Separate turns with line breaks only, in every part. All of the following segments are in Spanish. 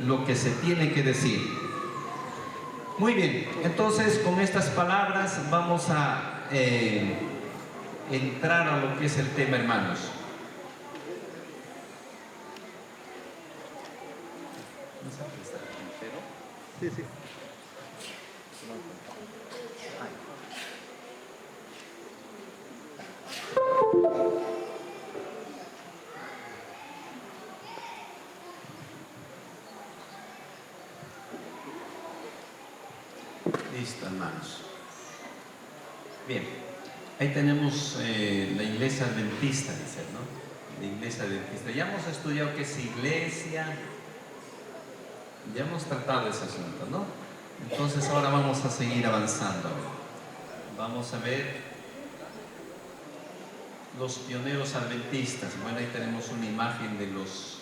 lo que se tiene que decir. Muy bien, entonces con estas palabras vamos a entrar a lo que es el tema, hermanos.
Sí, sí.
Listo, hermanos. Bien, ahí tenemos la iglesia adventista, dice, ¿no? La iglesia adventista. Ya hemos estudiado qué es iglesia, ya hemos tratado ese asunto, ¿no? Entonces ahora vamos a seguir avanzando. Vamos a ver los pioneros adventistas. Bueno, ahí tenemos una imagen de los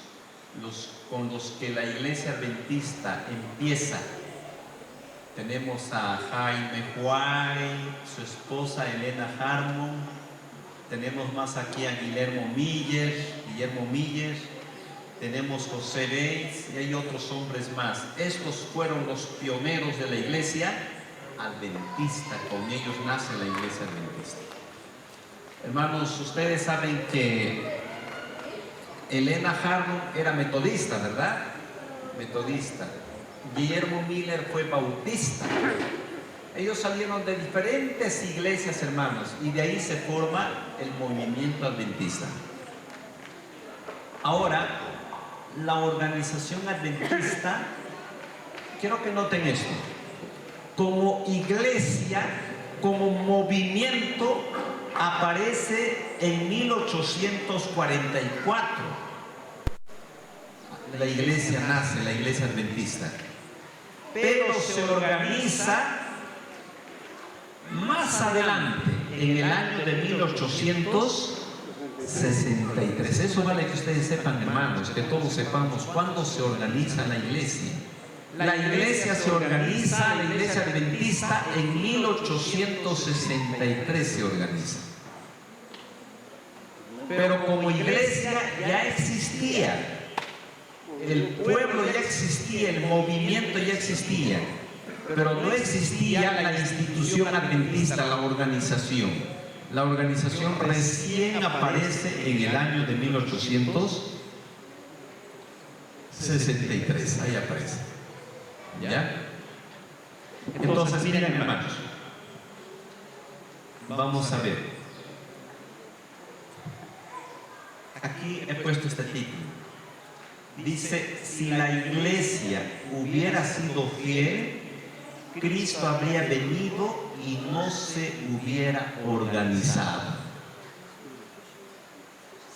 con los que la iglesia adventista empieza. Tenemos a Jaime Huay, su esposa Elena Harmon. Tenemos más aquí a Guillermo Miller. Tenemos José Bates y hay otros hombres más. Estos fueron los pioneros de la iglesia adventista. Con ellos nace la iglesia adventista. Hermanos, ustedes saben que Elena Harmon era metodista, ¿verdad? Metodista. Guillermo Miller fue bautista. Ellos salieron de diferentes iglesias, hermanos, y de ahí se forma el movimiento adventista. Ahora, la organización adventista, quiero que noten esto, como iglesia, como movimiento, aparece en 1844. La iglesia nace, la iglesia adventista. Pero se organiza más adelante, en el año de 1863. Eso vale que ustedes sepan, hermanos, que todos sepamos cuándo se organiza la iglesia. La iglesia se organiza, la iglesia adventista, en 1863 se organiza. Pero como iglesia ya existía. El pueblo ya existía, el movimiento ya existía, pero no existía la institución adventista, la organización. La organización recién aparece en el año de 1863, ahí aparece. ¿Ya? Entonces, miren, hermanos, vamos a ver. Aquí he puesto este título. Dice, si la iglesia hubiera sido fiel, Cristo habría venido y no se hubiera organizado.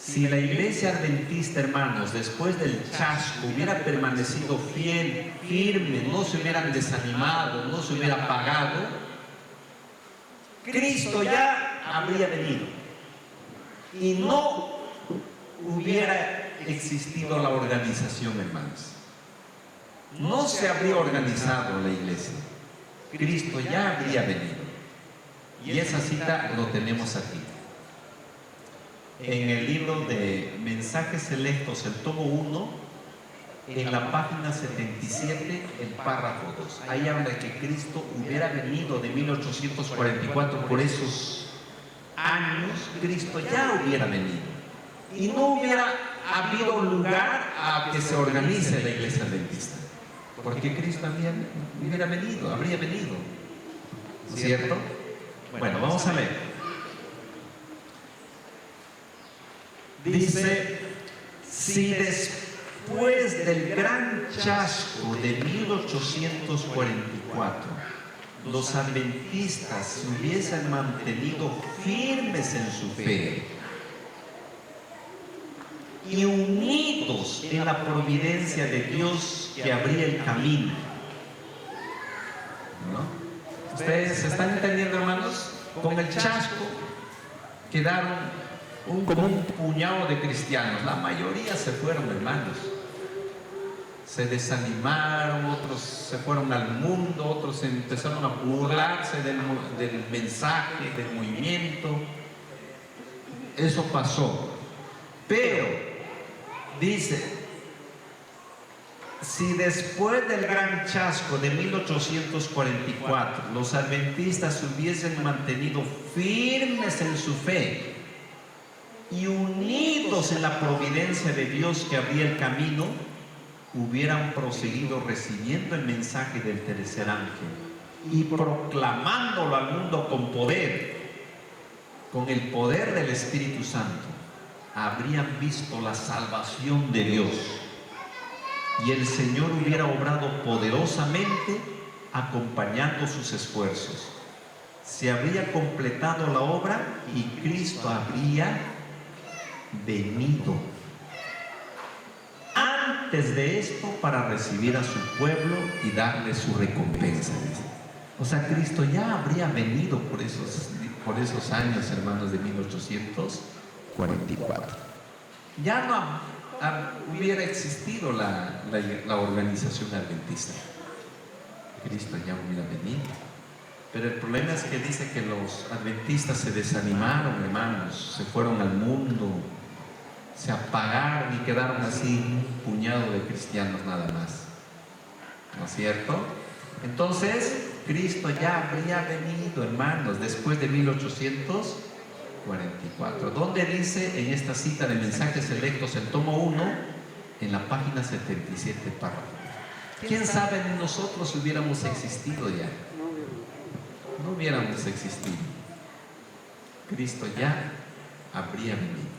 Si la iglesia adventista, hermanos, después del chasco hubiera permanecido fiel, firme, no se hubieran desanimado, no se hubiera apagado, Cristo ya habría venido y no hubiera existido la organización, hermanos. No se habría organizado la iglesia. Cristo ya habría venido. Y esa cita lo tenemos aquí. En el libro de Mensajes Selectos, el tomo 1, en la página 77, el párrafo 2. Ahí habla de que Cristo hubiera venido de 1844, por esos años, Cristo ya hubiera venido. Y no hubiera habido lugar a que se organice la iglesia adventista, porque Cristo habría venido, ¿cierto? Bueno, vamos a ver. Dice, si después del gran chasco de 1844 los adventistas se hubiesen mantenido firmes en su fe y unidos en la providencia de Dios que abría el camino, ¿no? ¿Ustedes están entendiendo, hermanos? Con el chasco quedaron como un puñado de cristianos. La mayoría se fueron, hermanos. Se desanimaron, otros se fueron al mundo, otros empezaron a burlarse del mensaje, del movimiento. Eso pasó. Pero dice, Si después del gran chasco de 1844 los adventistas se hubiesen mantenido firmes en su fe y unidos en la providencia de Dios que abría el camino, hubieran proseguido recibiendo el mensaje del tercer ángel y proclamándolo al mundo con poder, con el poder del Espíritu Santo, habrían visto la salvación de Dios. Y el Señor hubiera obrado poderosamente acompañando sus esfuerzos. Se habría completado la obra y Cristo habría venido antes de esto para recibir a su pueblo y darle su recompensa. O sea, Cristo ya habría venido por esos años, hermanos, de 1844. Ya no hubiera existido la organización adventista. Cristo ya hubiera venido. Pero el problema es que dice que los adventistas se desanimaron, hermanos, se fueron al mundo, se apagaron y quedaron así un puñado de cristianos nada más. ¿No es cierto? Entonces, Cristo ya habría venido, hermanos, después de 1844. ¿Dónde dice en esta cita de mensajes selectos, el tomo 1, en la página 77, párrafo? ¿Quién sabe de nosotros si hubiéramos existido ya? No hubiéramos existido. Cristo ya habría venido.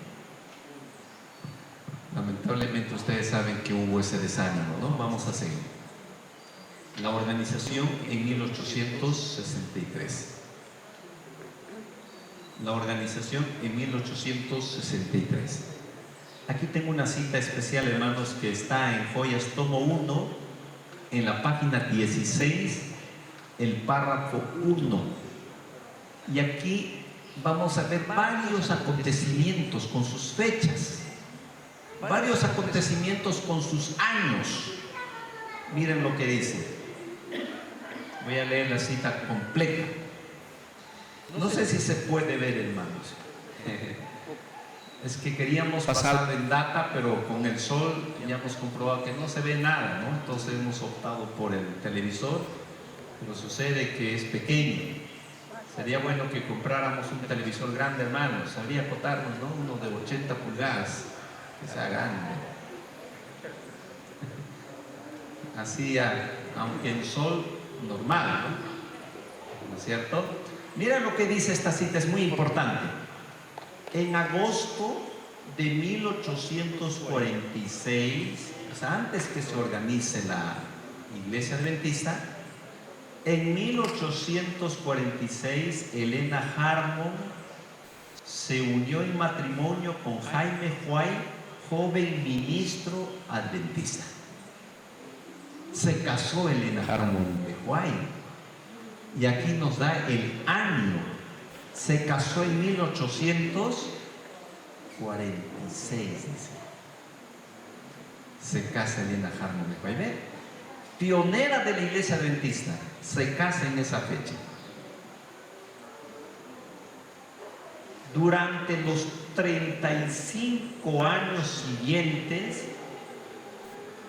Lamentablemente ustedes saben que hubo ese desánimo, ¿no? Vamos a seguir. La organización en 1863. La organización en 1863. Aquí tengo una cita especial, hermanos, que está en Joyas, tomo 1, en la página 16, el párrafo 1. Y aquí vamos a ver varios acontecimientos con sus fechas, varios acontecimientos con sus años. Miren lo que dice. Voy a leer la cita completa. No sé si se puede ver, hermanos. Es que queríamos pasar en data, pero con el sol ya hemos comprobado que no se ve nada, ¿no? Entonces hemos optado por el televisor, pero sucede que es pequeño. Sería bueno que compráramos un televisor grande, hermanos. Sabría acotarnos, ¿no? Uno de 80 pulgadas, que sea grande. Así, aunque en sol normal, ¿no? ¿No es cierto? Mira lo que dice esta cita, es muy importante. En agosto de 1846, o sea, antes que se organice la Iglesia Adventista, en 1846 Elena Harmon se unió en matrimonio con Jaime White, joven ministro adventista. Se casó Elena Harmon de White, y aquí nos da el año. Se casó en 1846, dice. Se casa Elena Harmon de White, pionera de la Iglesia Adventista, se casa en esa fecha. Durante los 35 años siguientes,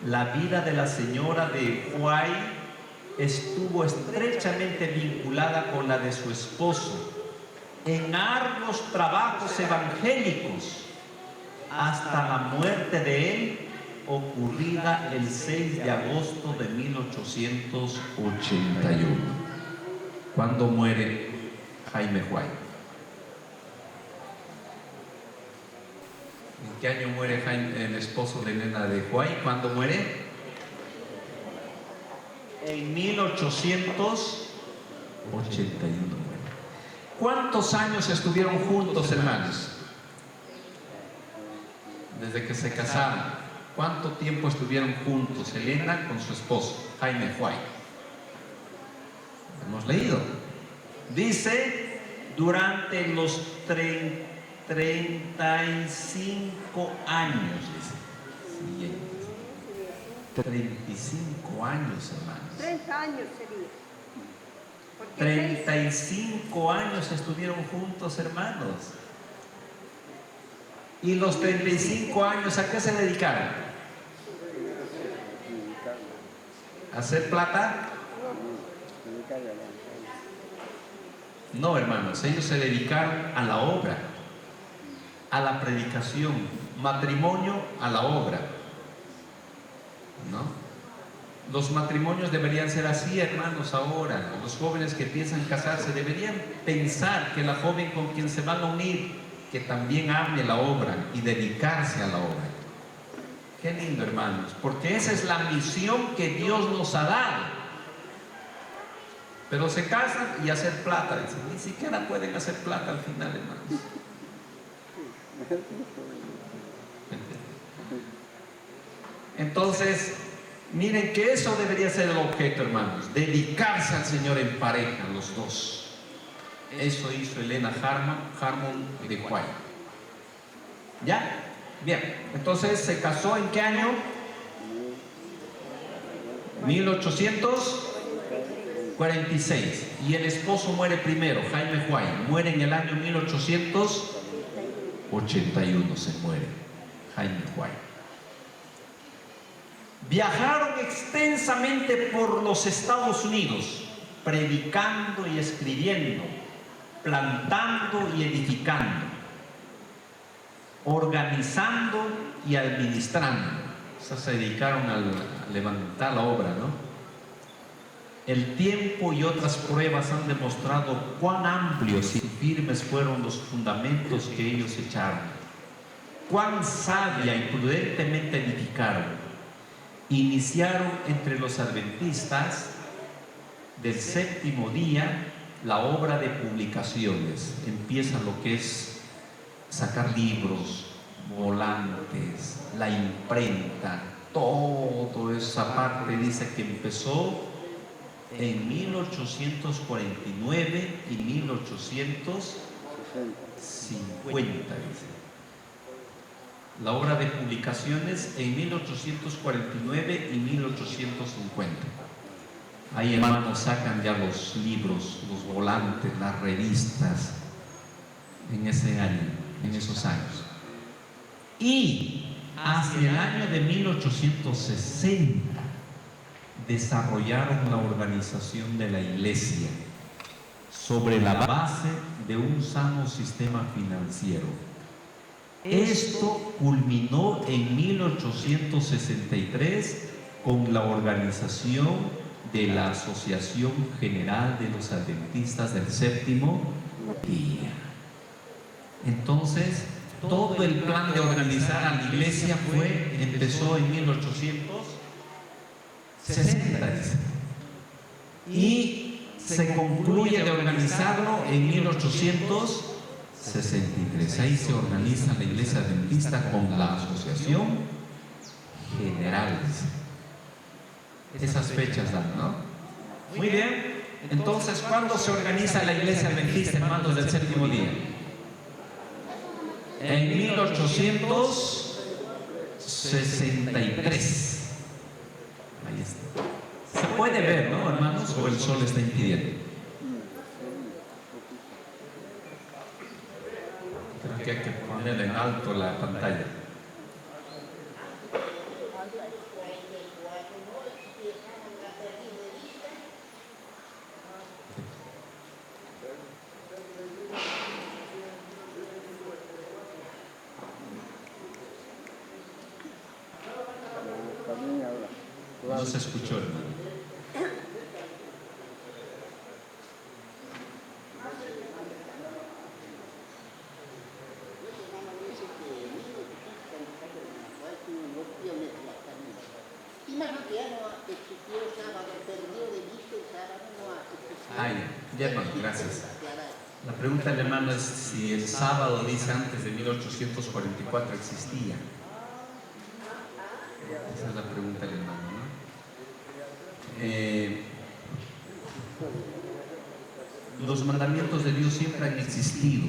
la vida de la señora de White estuvo estrechamente vinculada con la de su esposo en arduos trabajos evangélicos hasta la muerte de él, ocurrida el 6 de agosto de 1881. ¿Cuándo muere Jaime White? ¿En qué año muere Jaime, el esposo de Elena de White? ¿Cuándo muere? En 1881. ¿Cuántos años estuvieron juntos, hermanos? Desde que se casaron. ¿Cuánto tiempo estuvieron juntos Elena con su esposo, Jaime White? Hemos leído. Dice, durante los 35 años, dice. Siguiente. 35 años, hermanos.
30 años sería.
35 años estuvieron juntos, hermanos. ¿Y los 35 años a qué se dedicaron? ¿Hacer plata? No, hermanos, ellos se dedicaron a la obra, a la predicación, matrimonio a la obra, ¿no? Los matrimonios deberían ser así, hermanos, ahora. Los jóvenes que piensan casarse deberían pensar que la joven con quien se van a unir, que también ame la obra y dedicarse a la obra. Qué lindo, hermanos, porque esa es la misión que Dios nos ha dado. Pero se casan y hacer plata, dicen. Ni siquiera pueden hacer plata al final, hermanos. Entonces, miren que eso debería ser el objeto, hermanos. Dedicarse al Señor en pareja, los dos. Eso hizo Elena Harmon de White. ¿Ya? Bien. Entonces, ¿se casó en qué año? 1846. Y el esposo muere primero, Jaime White. Muere en el año 1881. Se muere Jaime White. Viajaron extensamente por los Estados Unidos, predicando y escribiendo, plantando y edificando, organizando y administrando. O sea, se dedicaron a levantar la obra, ¿no? El tiempo y otras pruebas han demostrado cuán amplios y firmes fueron los fundamentos que ellos echaron, cuán sabia y prudentemente edificaron. Iniciaron entre los adventistas del séptimo día la obra de publicaciones. Empieza lo que es sacar libros, volantes, la imprenta, toda esa parte. Dice que empezó en 1849 y 1850, dice. La obra de publicaciones en 1849 y 1850. Ahí, hermanos, sacan ya los libros, los volantes, las revistas, en ese año, en esos años. Y hacia el año de 1860 desarrollaron la organización de la iglesia sobre la base de un sano sistema financiero. Esto culminó en 1863 con la organización de la Asociación General de los Adventistas del Séptimo Día. Entonces, todo el plan de organizar a la iglesia empezó en 1860 y se concluye de organizarlo en 1863. Ahí se organiza la iglesia adventista con la Asociación General. Esas fechas dan, ¿no? Muy bien. Entonces, ¿cuándo se organiza la iglesia adventista, hermanos del séptimo día? En 1863. Ahí está. Se puede ver, ¿no, hermanos? O el sol está impidiendo. Creo que hay que poner en alto la pantalla. No se escuchó, hermano. Ay, ya, hermano, gracias. La pregunta del hermano es si el sábado, dice, antes de 1844 existía. Esa es la pregunta del hermano, ¿no? Los mandamientos de Dios siempre han existido,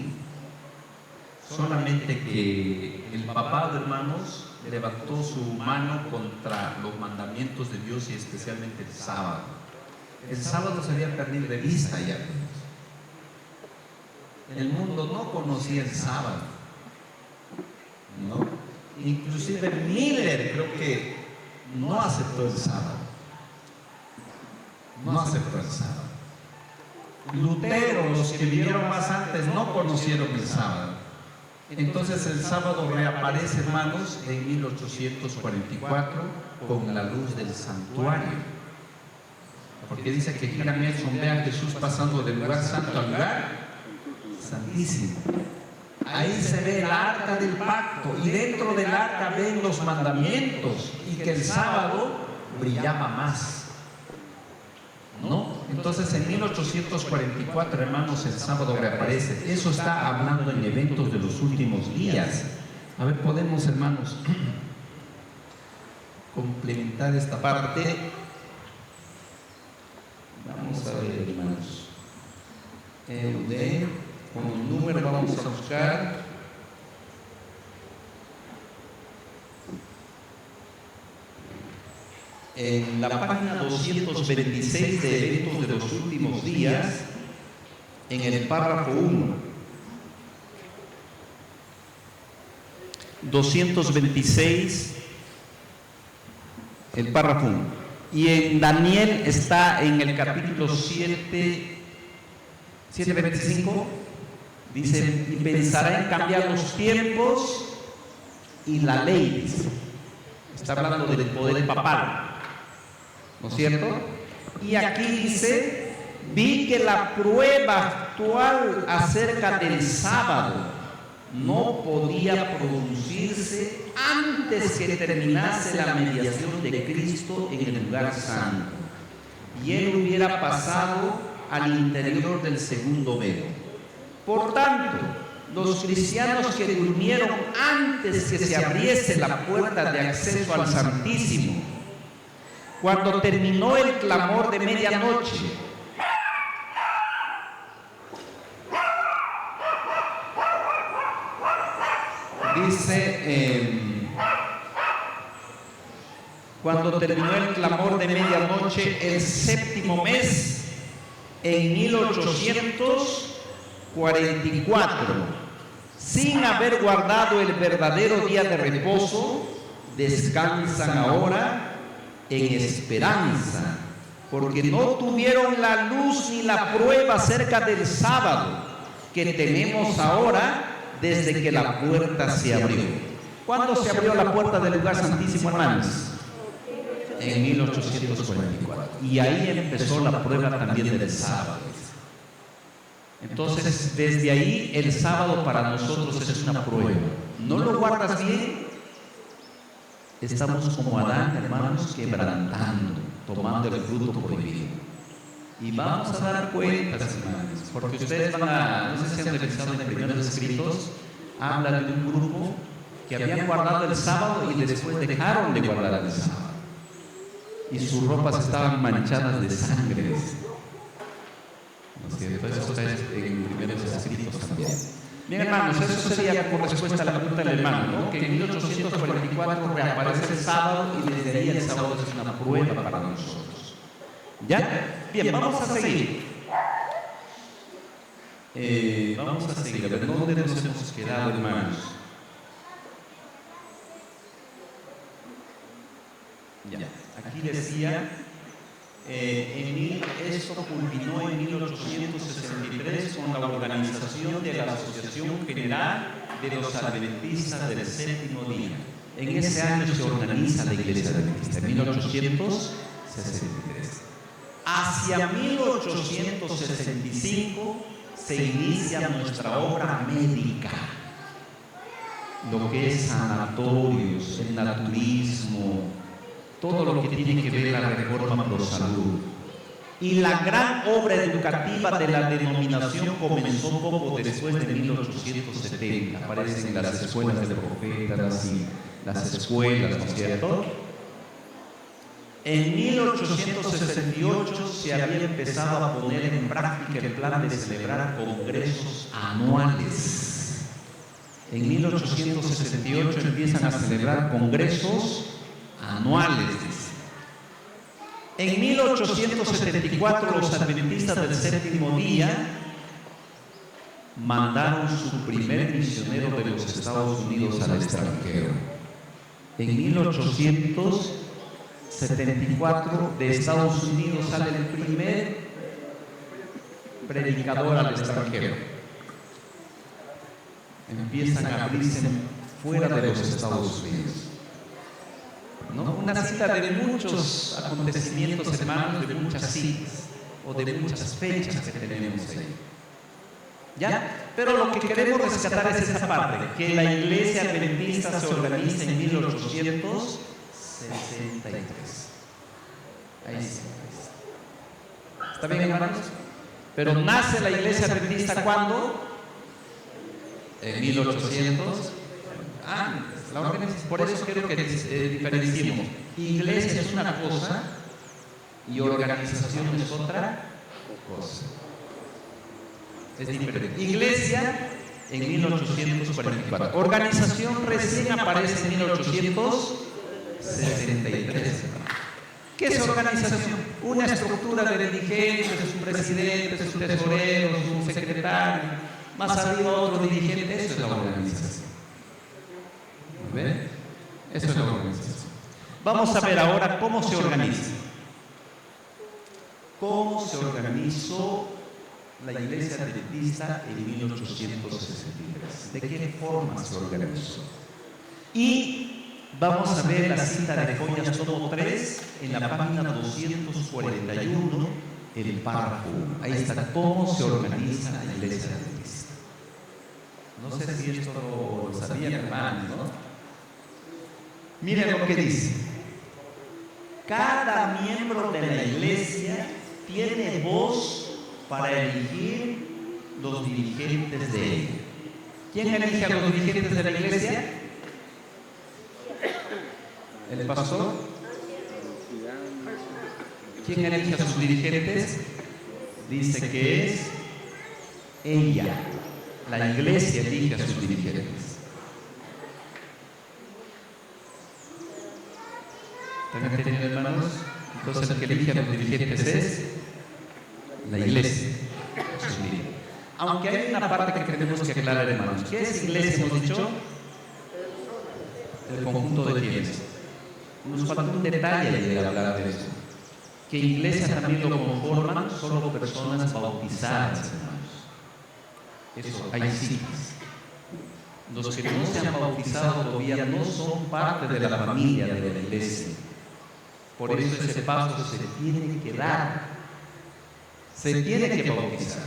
solamente que el papado, hermanos, levantó su mano contra los mandamientos de Dios y especialmente el sábado. El sábado se había perdido de vista ya. El mundo no conocía el sábado, ¿no? Inclusive Miller creo que no aceptó el sábado.
no aceptó el sábado. Lutero, los que vivieron más antes, no conocieron el sábado. Entonces el sábado reaparece, hermanos, en 1844 con la luz del santuario. Porque dice que Hiram Edson ve a Jesús pasando del lugar santo al lugar santísimo. Ahí se ve el arca del pacto y dentro del arca ven los mandamientos y que el sábado brillaba más. ¿No? Entonces en 1844, hermanos, el sábado reaparece. Eso está hablando en eventos de los últimos días. A ver, podemos, hermanos, complementar esta parte. Vamos a ver, hermanos. Con el número vamos a buscar. En la página 226 de eventos de los últimos días, en el párrafo 1. 226, el párrafo 1. Y en Daniel está en el capítulo 7:25, dice, y pensará en cambiar los tiempos y la ley, dice. Está hablando del poder papal, ¿no es cierto? Y aquí dice, vi que la prueba actual acerca del sábado no podía producirse antes que terminase la mediación de Cristo en el lugar santo y él hubiera pasado al interior del segundo velo. Por tanto, los cristianos que durmieron antes que se abriese la puerta de acceso al Santísimo, cuando terminó el clamor de medianoche, dice, cuando terminó el clamor de medianoche, el séptimo mes, en 1844, sin haber guardado el verdadero día de reposo, descansan ahora en esperanza, porque no tuvieron la luz ni la prueba acerca del sábado que tenemos ahora desde que la puerta se abrió. ¿Cuándo se abrió la puerta del lugar santísimo, hermanos? En 1844. Y ahí empezó la prueba también del sábado. Entonces, desde ahí el sábado para nosotros es una prueba. ¿No lo guardas bien? Estamos como Adán, hermanos, quebrantando, tomando el fruto prohibido. Y vamos a dar cuentas, hermanos, porque ustedes van a, no sé si han revisado en primeros escritos, habla de un grupo que habían guardado el sábado y después dejaron de guardar el sábado. Y sus ropas estaban manchadas de sangre. ¿No es cierto? Eso está en primeros escritos también. Bien, hermanos, eso sería como respuesta a la pregunta del hermano, ¿no? Que en 1844 reaparece el sábado y desde ahí el sábado es una prueba para nosotros. ¿Ya? Bien, vamos a seguir. Vamos a seguir. A ver, ¿dónde nos hemos quedado, hermanos? Ya. Aquí decía, esto culminó en 1863 con la organización de la Asociación General de los Adventistas del Séptimo Día. En ese año se organiza la Iglesia Adventista, en 1863. Hacia 1865 se inicia nuestra obra médica, lo que es sanatorios, el naturismo, todo lo que tiene que ver la reforma pro salud. Y la gran obra educativa de la denominación comenzó poco después de 1870. Aparecen las escuelas de profetas y las escuelas, ¿no es cierto? En 1868 se había empezado a poner en práctica el plan de celebrar congresos anuales. En 1868 empiezan a celebrar congresos anuales. En 1874 los adventistas del séptimo día mandaron su primer misionero de los Estados Unidos al extranjero. En 1800 74 de Estados Unidos sale el primer predicador al extranjero. Empiezan a abrirse fuera de los Estados Unidos, ¿no? Una cita de muchos acontecimientos, hermanos, de muchas citas o de muchas fechas que tenemos ahí. ¿Ya? Pero lo que queremos rescatar es esa parte, que la Iglesia Adventista se organiza en 1863. Ahí sí. ¿Está bien, hermanos? Pero nace la Iglesia Adventista ¿cuándo? En 1800. Por eso quiero que diferenciemos. Iglesia es una cosa y organización es otra cosa. Es diferente. Iglesia en 1844. Organización recién aparece en 1863. ¿Qué es organización? Una estructura de dirigentes, un presidente, sus tesoreros, un secretario, más arriba otro dirigente. Eso es la organización. ¿Ven? Eso es la organización. Vamos a ver ahora cómo se organiza. ¿Cómo se organizó la Iglesia Adventista en 1863? ¿De qué forma se organizó? Y vamos a ver la cita de Joyas tomo 3 en la página 241, el párrafo 1. Ahí está cómo se organiza la Iglesia Adventista. No sé si esto lo sabían, hermanos, ¿no? Miren lo que dice. Cada miembro de la Iglesia tiene voz para elegir los dirigentes de ella. ¿Quién elige a los dirigentes de la Iglesia? ¿El pastor? ¿Quién elige a sus dirigentes? Dice que es ella. La Iglesia elige a sus dirigentes. ¿Están entendiendo, hermanos? Entonces el que elige a los dirigentes es la Iglesia. Aunque hay una parte que tenemos que aclarar, hermanos. ¿Qué es Iglesia? Hemos dicho el conjunto de quienes. Nos falta un detalle de hablar de eso. Que Iglesia también lo conforman solo personas bautizadas, hermanos. Eso, hay citas. Los que no se han bautizado todavía no son parte de la familia de la Iglesia. Por eso ese paso se tiene que dar. Se tiene que bautizar.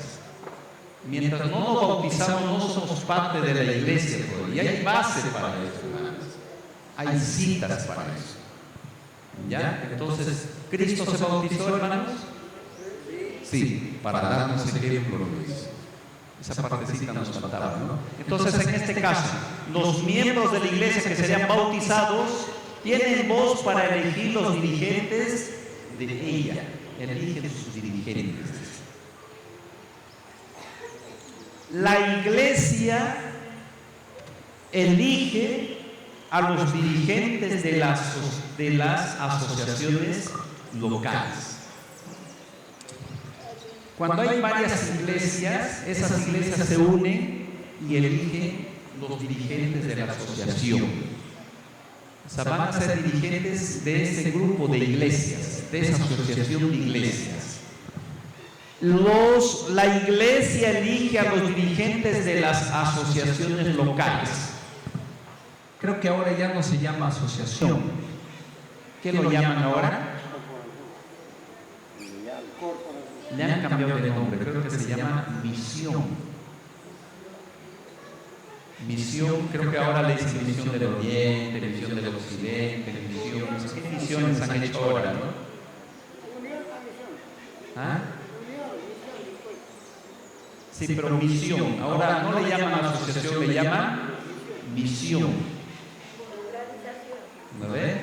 Mientras no nos bautizamos, no somos parte de la Iglesia todavía. Y hay base para eso, hermanos. Hay citas para eso. ¿Ya? Entonces, ¿Cristo se bautizó, hermanos? Sí, para darnos ejemplo, Luis. Esa partecita nos faltaba, ¿no? Entonces, en este caso, los miembros de la Iglesia que serían bautizados tienen voz para elegir los dirigentes de ella. Eligen sus dirigentes. La Iglesia elige a los dirigentes de las asociaciones locales. Cuando hay varias iglesias, esas iglesias se unen y eligen los dirigentes de la asociación. O sea, van a ser dirigentes de ese grupo de iglesias, de esa asociación de iglesias. La Iglesia elige a los dirigentes de las asociaciones locales.
Creo que ahora ya no se llama asociación.
¿Qué lo llaman ahora? Le han cambiado de nombre, creo que se llama misión. Misión, creo que ahora le dicen misión del Oriente, misión del Occidente, misiones. ¿Qué misiones han hecho ahora, no? ¿Ah? Sí, pero misión. Ahora no le llaman asociación, le llaman misión. ¿No ve?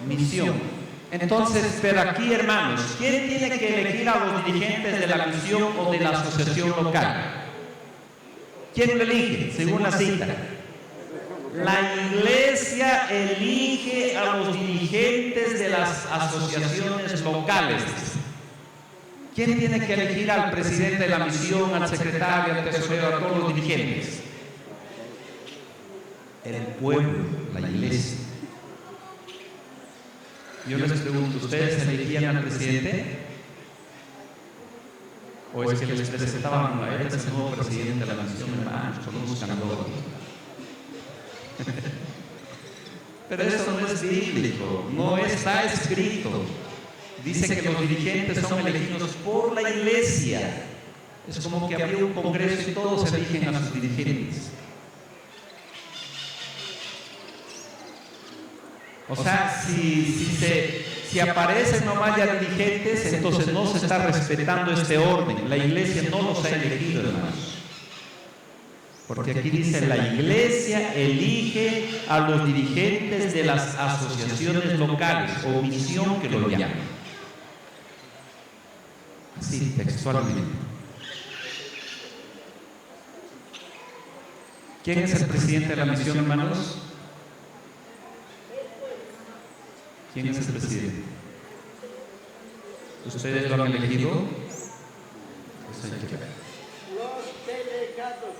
Misión. Entonces, pero aquí, hermanos, ¿quién tiene que elegir a los dirigentes de la misión o de la asociación local? ¿Quién lo elige? Según la cita. La Iglesia elige a los dirigentes de las asociaciones locales. ¿Quién tiene que elegir al presidente de la misión, al secretario, al tesorero, a todos los dirigentes? El pueblo, la Iglesia. Yo les pregunto, ¿ustedes elegían al presidente? ¿O es que les presentaban a él, es el nuevo presidente de la nación, hermanos, conozcanlo? Pero eso no es bíblico, no está escrito. Dice que los dirigentes son elegidos por la iglesia. Es como que había un congreso y todos eligen a sus dirigentes. O sea, si aparecen nomás ya dirigentes, entonces no se está respetando este orden. La iglesia no los ha elegido, hermanos. Porque aquí dice, la iglesia elige a los dirigentes de las asociaciones locales, o misión que lo llaman. Así, textualmente. ¿Quién es el presidente de la misión, hermanos? ¿Quién es el presidente? ¿Ustedes lo han elegido? Eso hay que ver.
Los delegados.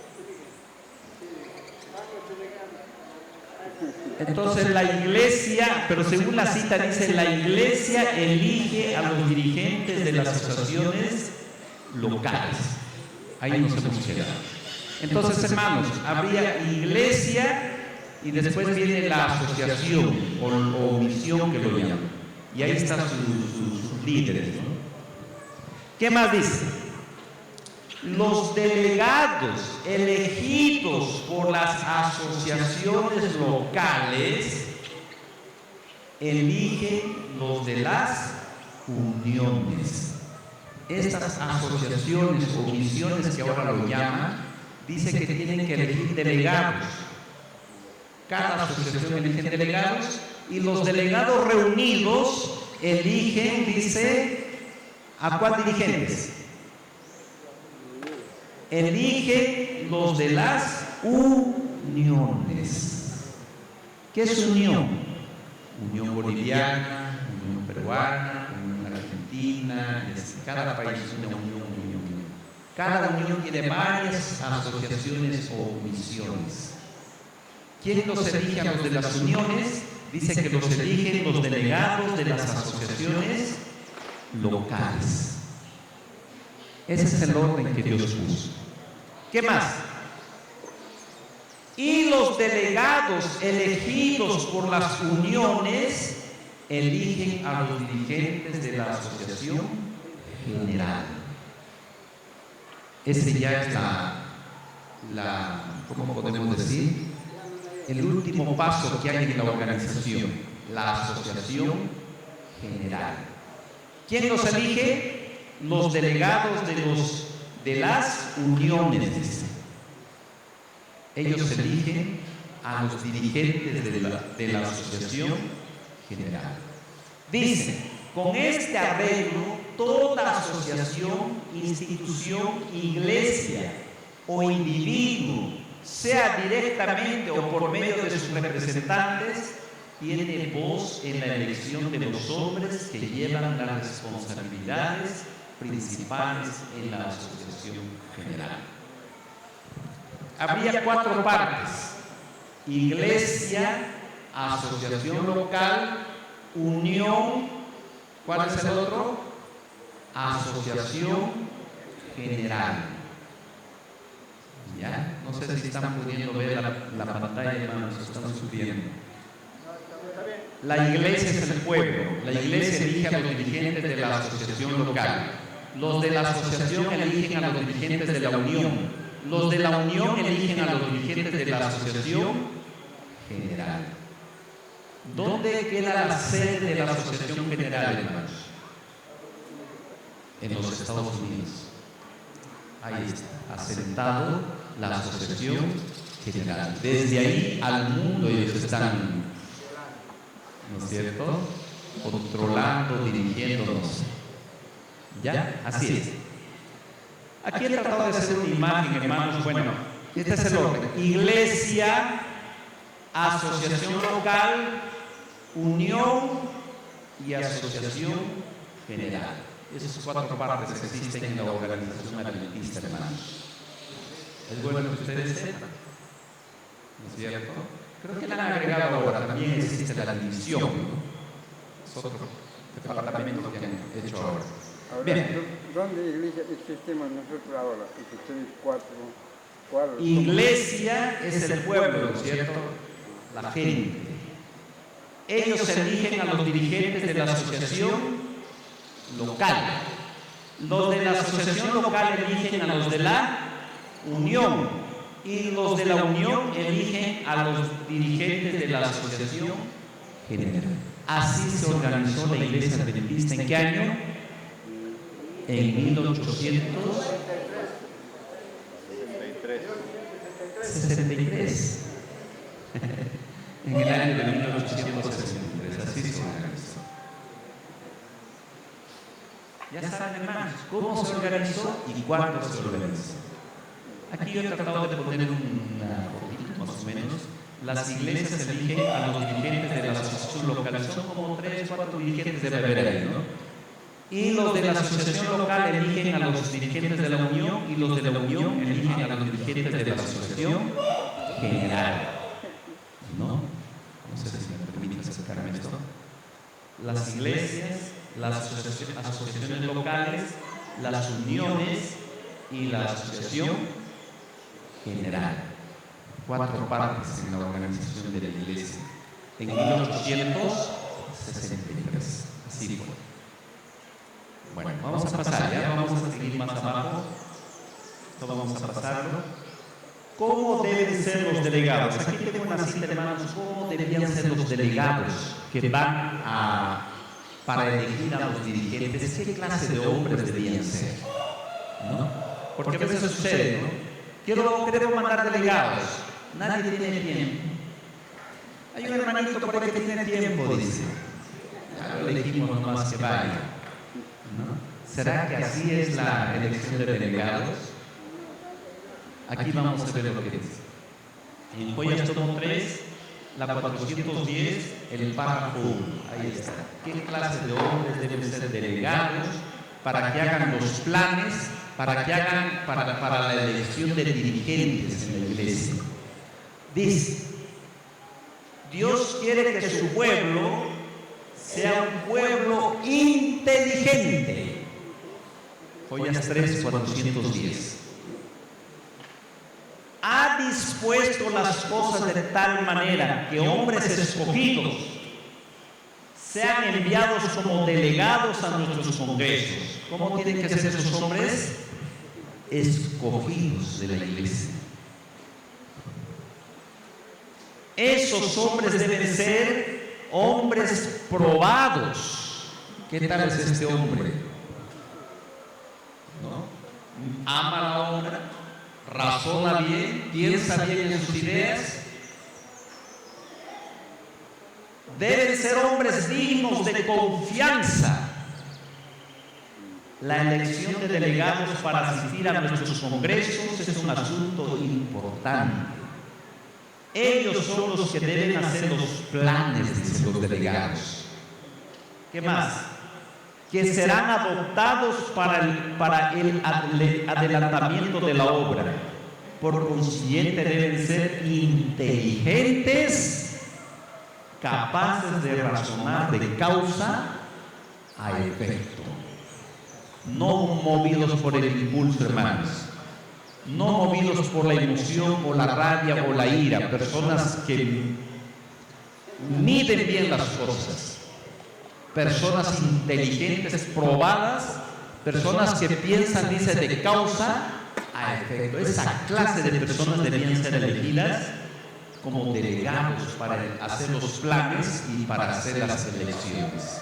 Entonces la iglesia, pero según la cita dice, la iglesia elige a los dirigentes de las asociaciones locales. Ahí nos hemos quedado. Entonces, hermanos, habría iglesia y después viene la asociación o misión que lo llaman. Y ahí están sus líderes, ¿no? ¿Qué más dice? Los delegados elegidos por las asociaciones locales eligen los de las uniones. Estas asociaciones o misiones que ahora lo llaman, dice que tienen que elegir delegados. Cada asociación elige delegados y los delegados reunidos eligen, dice, ¿a cuál dirigentes? Elige los de las uniones. ¿Qué es unión? Unión boliviana, unión peruana, unión argentina, cada país es una unión. Cada unión tiene varias asociaciones o misiones. ¿Quién los elige a los de las uniones? Dice que los eligen los delegados de las asociaciones locales. Ese es el orden que Dios puso. ¿Qué más? Y los delegados elegidos por las uniones eligen a los dirigentes de la asociación general. Ese ya es ¿cómo podemos decir? El último paso que hay en la organización, la asociación general. ¿Quién los elige? Los delegados de las uniones, dice. Ellos eligen a los dirigentes de la asociación general. Dice, con este arreglo, toda asociación, institución, iglesia o individuo, sea directamente o por medio de sus representantes, tiene voz en la elección de los hombres que llevan las responsabilidades principales en la asociación general. Habría 4 partes: iglesia, asociación local, unión, ¿cuál es el otro? Asociación general. ¿Ya? No sé si están pudiendo ver la pantalla, hermanos, están subiendo. La iglesia es el pueblo. La iglesia elige a los dirigentes de la asociación local. Los de la asociación eligen a los dirigentes de la unión. Los de la unión eligen a los dirigentes de la asociación general. ¿Dónde queda la sede de la asociación general, hermanos? En los Estados Unidos. Ahí está, asentado la asociación general. Desde ahí al mundo ellos están, ¿no es cierto?, controlando, dirigiéndonos. ¿Ya? Así es. Aquí he tratado de hacer una imagen, hermanos. Bueno, este es el orden: iglesia, asociación local, unión y asociación general. Esas 4 partes existen en la organización adventista, hermanos. Es bueno que ustedes sepan, ¿no es cierto? Creo que la han agregado ahora, también existe la división, ¿no? es otro departamento que han hecho ahora.
Ahora,
Bien.
¿dónde iglesia existimos nosotros ahora? Tres, cuatro, ¿cuál?
Iglesia es el pueblo, ¿cierto? La gente. Ellos eligen a los dirigentes de la asociación local. Los de la asociación local eligen a los de la unión. Y los de la unión eligen a los dirigentes de la asociación general. Así se organizó la iglesia adventista. ¿En qué año? En 1863. En el año de 1863, así se organizó. Ya saben, hermanos, cómo se organizó y cuándo se organizó. Aquí yo he tratado de poner una fotito, más o menos. Las iglesias eligen a los dirigentes de la asociación local. Son como 3 o 4 dirigentes de haber ahí, ¿no? Y los de la asociación local eligen a los dirigentes de la unión y los de la unión eligen a los dirigentes de la asociación general. ¿No? No sé si me permite acercarme a esto. Las iglesias, las asociaciones locales, las uniones y la asociación general. 4 partes en la organización de la iglesia. En 1863. Así fue. Bueno, vamos a pasar, ya vamos a seguir más abajo. Esto vamos a pasarlo. ¿Cómo deben ser los delegados? Aquí tengo una cita, hermanos. ¿Cómo deberían ser los delegados que van para elegir a los dirigentes? ¿Qué clase de hombres deberían ser? ¿No? Porque a veces sucede, ¿no? Queremos mandar delegados. Nadie tiene tiempo. Hay un hermanito por ahí que tiene tiempo, dice. Ya lo elegimos nomás que vaya. ¿No? ¿Será que así es la elección de delegados? Aquí vamos a ver lo que dice. En Joyas tomo 3, la 410, el párrafo 1. Ahí está. ¿Qué clase de hombres deben ser delegados para que hagan los planes, para que hagan para la elección de dirigentes en la iglesia? Dice: Dios quiere que su pueblo sea un pueblo inteligente. Joyas 3, 410. Ha dispuesto las cosas de tal manera que hombres escogidos sean enviados como delegados a nuestros congresos. ¿Cómo tienen que ser esos hombres? Escogidos de la iglesia. Esos hombres deben ser hombres probados. ¿Qué tal es este hombre? ¿No? Ama la obra, razona bien, piensa bien en sus ideas. Deben ser hombres dignos de confianza. La elección de delegados para asistir a nuestros congresos es un asunto importante. Ellos son los que deben hacer los planes, dicen los delegados. ¿Qué más? Que serán adoptados para el adelantamiento de la obra. Por consiguiente, deben ser inteligentes, capaces de razonar de causa a efecto. No movidos por el impulso, hermanos. No movidos por la emoción o la rabia o la ira. Personas que miden bien las cosas. Personas inteligentes, probadas. Personas que piensan, dice, de causa a efecto. Esa clase de personas debían ser elegidas como delegados para hacer los planes y para hacer las elecciones.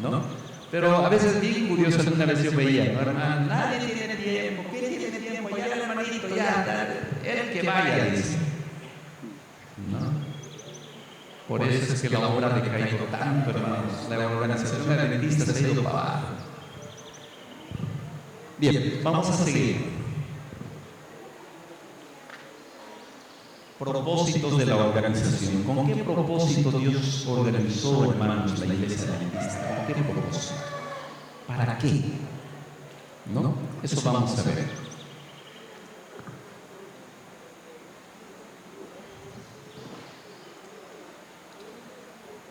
¿No? Pero a veces es bien curioso, alguna vez yo veía, ¿no, hermano? Nadie tiene tiempo. ¿Qué tiene tiempo? Ya el hermanito, ya, el que vaya, dice. ¿No? Por eso es que la obra ha decaído tanto, hermanos. La organización adventista se ha ido para abajo. Bien, vamos a seguir. Propósitos de la organización. ¿Con qué propósito Dios organizó, hermanos, la iglesia adventista? ¿Con qué propósito? ¿Para qué? ¿No? Eso vamos a ver.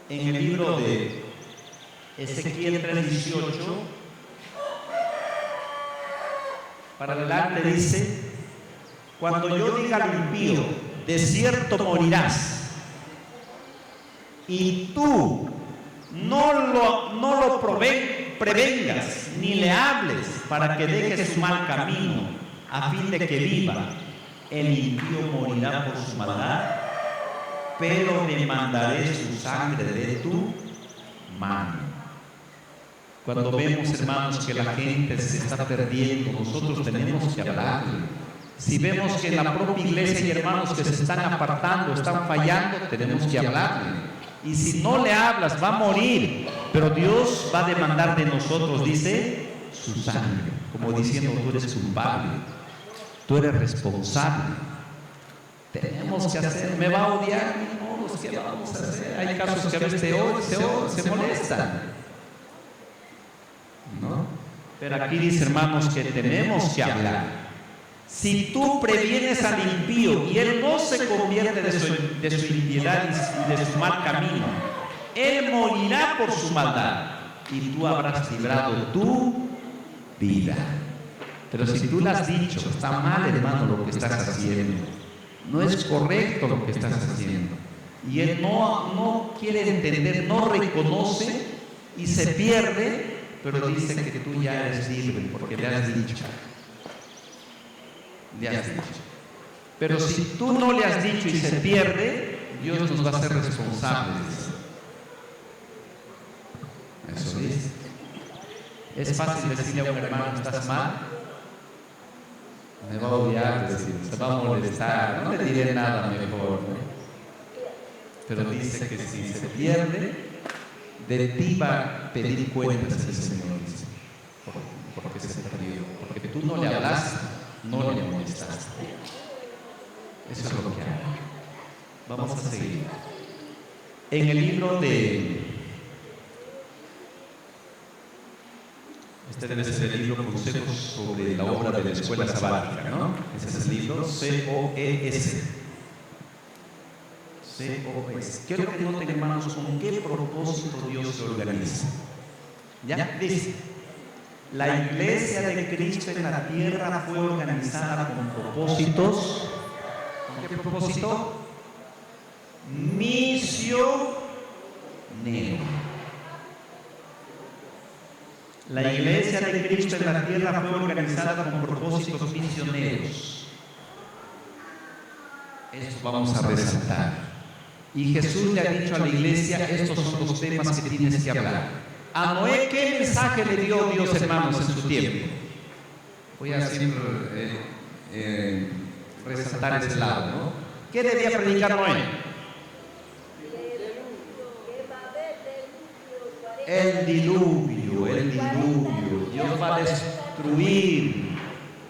en el libro de Ezequiel 3:18, para adelante dice: cuando yo diga al impío, de cierto morirás, y tú no lo prevengas ni le hables para que deje su mal camino, a fin de que viva, el impío morirá por su maldad, pero demandaré su sangre de tu mano. Cuando vemos, hermanos, que la gente se está perdiendo, nosotros tenemos que hablarle. Si vemos que en la propia iglesia hay hermanos que se están apartando, están fallando, tenemos que hablarle. Y si no le hablas, va a morir, pero Dios va a demandar de nosotros, dice, su sangre, como diciendo: tú eres culpable, tú eres responsable. Tenemos que hacer. ¿Me va a odiar? No, pues, ¿qué vamos a hacer? Hay casos que a veces se molestan, ¿no? Pero aquí dice, hermanos, que tenemos que hablar. Si tú previenes al impío y él no se convierte de su impiedad y de su mal camino, él morirá por su maldad y tú habrás librado tu vida. Pero si tú le has dicho: está mal, hermano, lo que estás haciendo, no es correcto lo que estás haciendo, y él no quiere entender, no reconoce y se pierde, pero dice que tú ya eres libre porque le has dicho. Pero si tú no le has dicho y se pierde, Dios nos va a hacer responsables. Eso dice. Es fácil decirle a un hermano: estás mal, me va a odiar, se va a molestar, no le diré nada mejor, ¿no? Pero dice que si se pierde, de ti va a pedir cuentas el Señor, dice, porque se perdió, porque tú no le hablaste, no le molestaste. Eso es lo que hay. Vamos a seguir. En el libro de... Este debe ser el libro Consejos sobre la obra de la Escuela Sabática, ¿no? Ese es el libro COES. COES. Quiero que noten, hermanos, con qué propósito Dios se organiza. ¿Ya? Dice: la iglesia de Cristo en la tierra fue organizada con propósitos. ¿Con qué propósito? Misionero. La iglesia de Cristo en la tierra fue organizada con propósitos misioneros. Esto vamos a resaltar. Y Jesús le ha dicho a la iglesia: estos son los temas que tienes que hablar. A Noé, ¿qué mensaje le dio Dios, hermanos, en su tiempo? Voy a siempre resaltar ese lado, ¿no? ¿Qué debía predicar Noé? El diluvio, el diluvio. Dios va a destruir.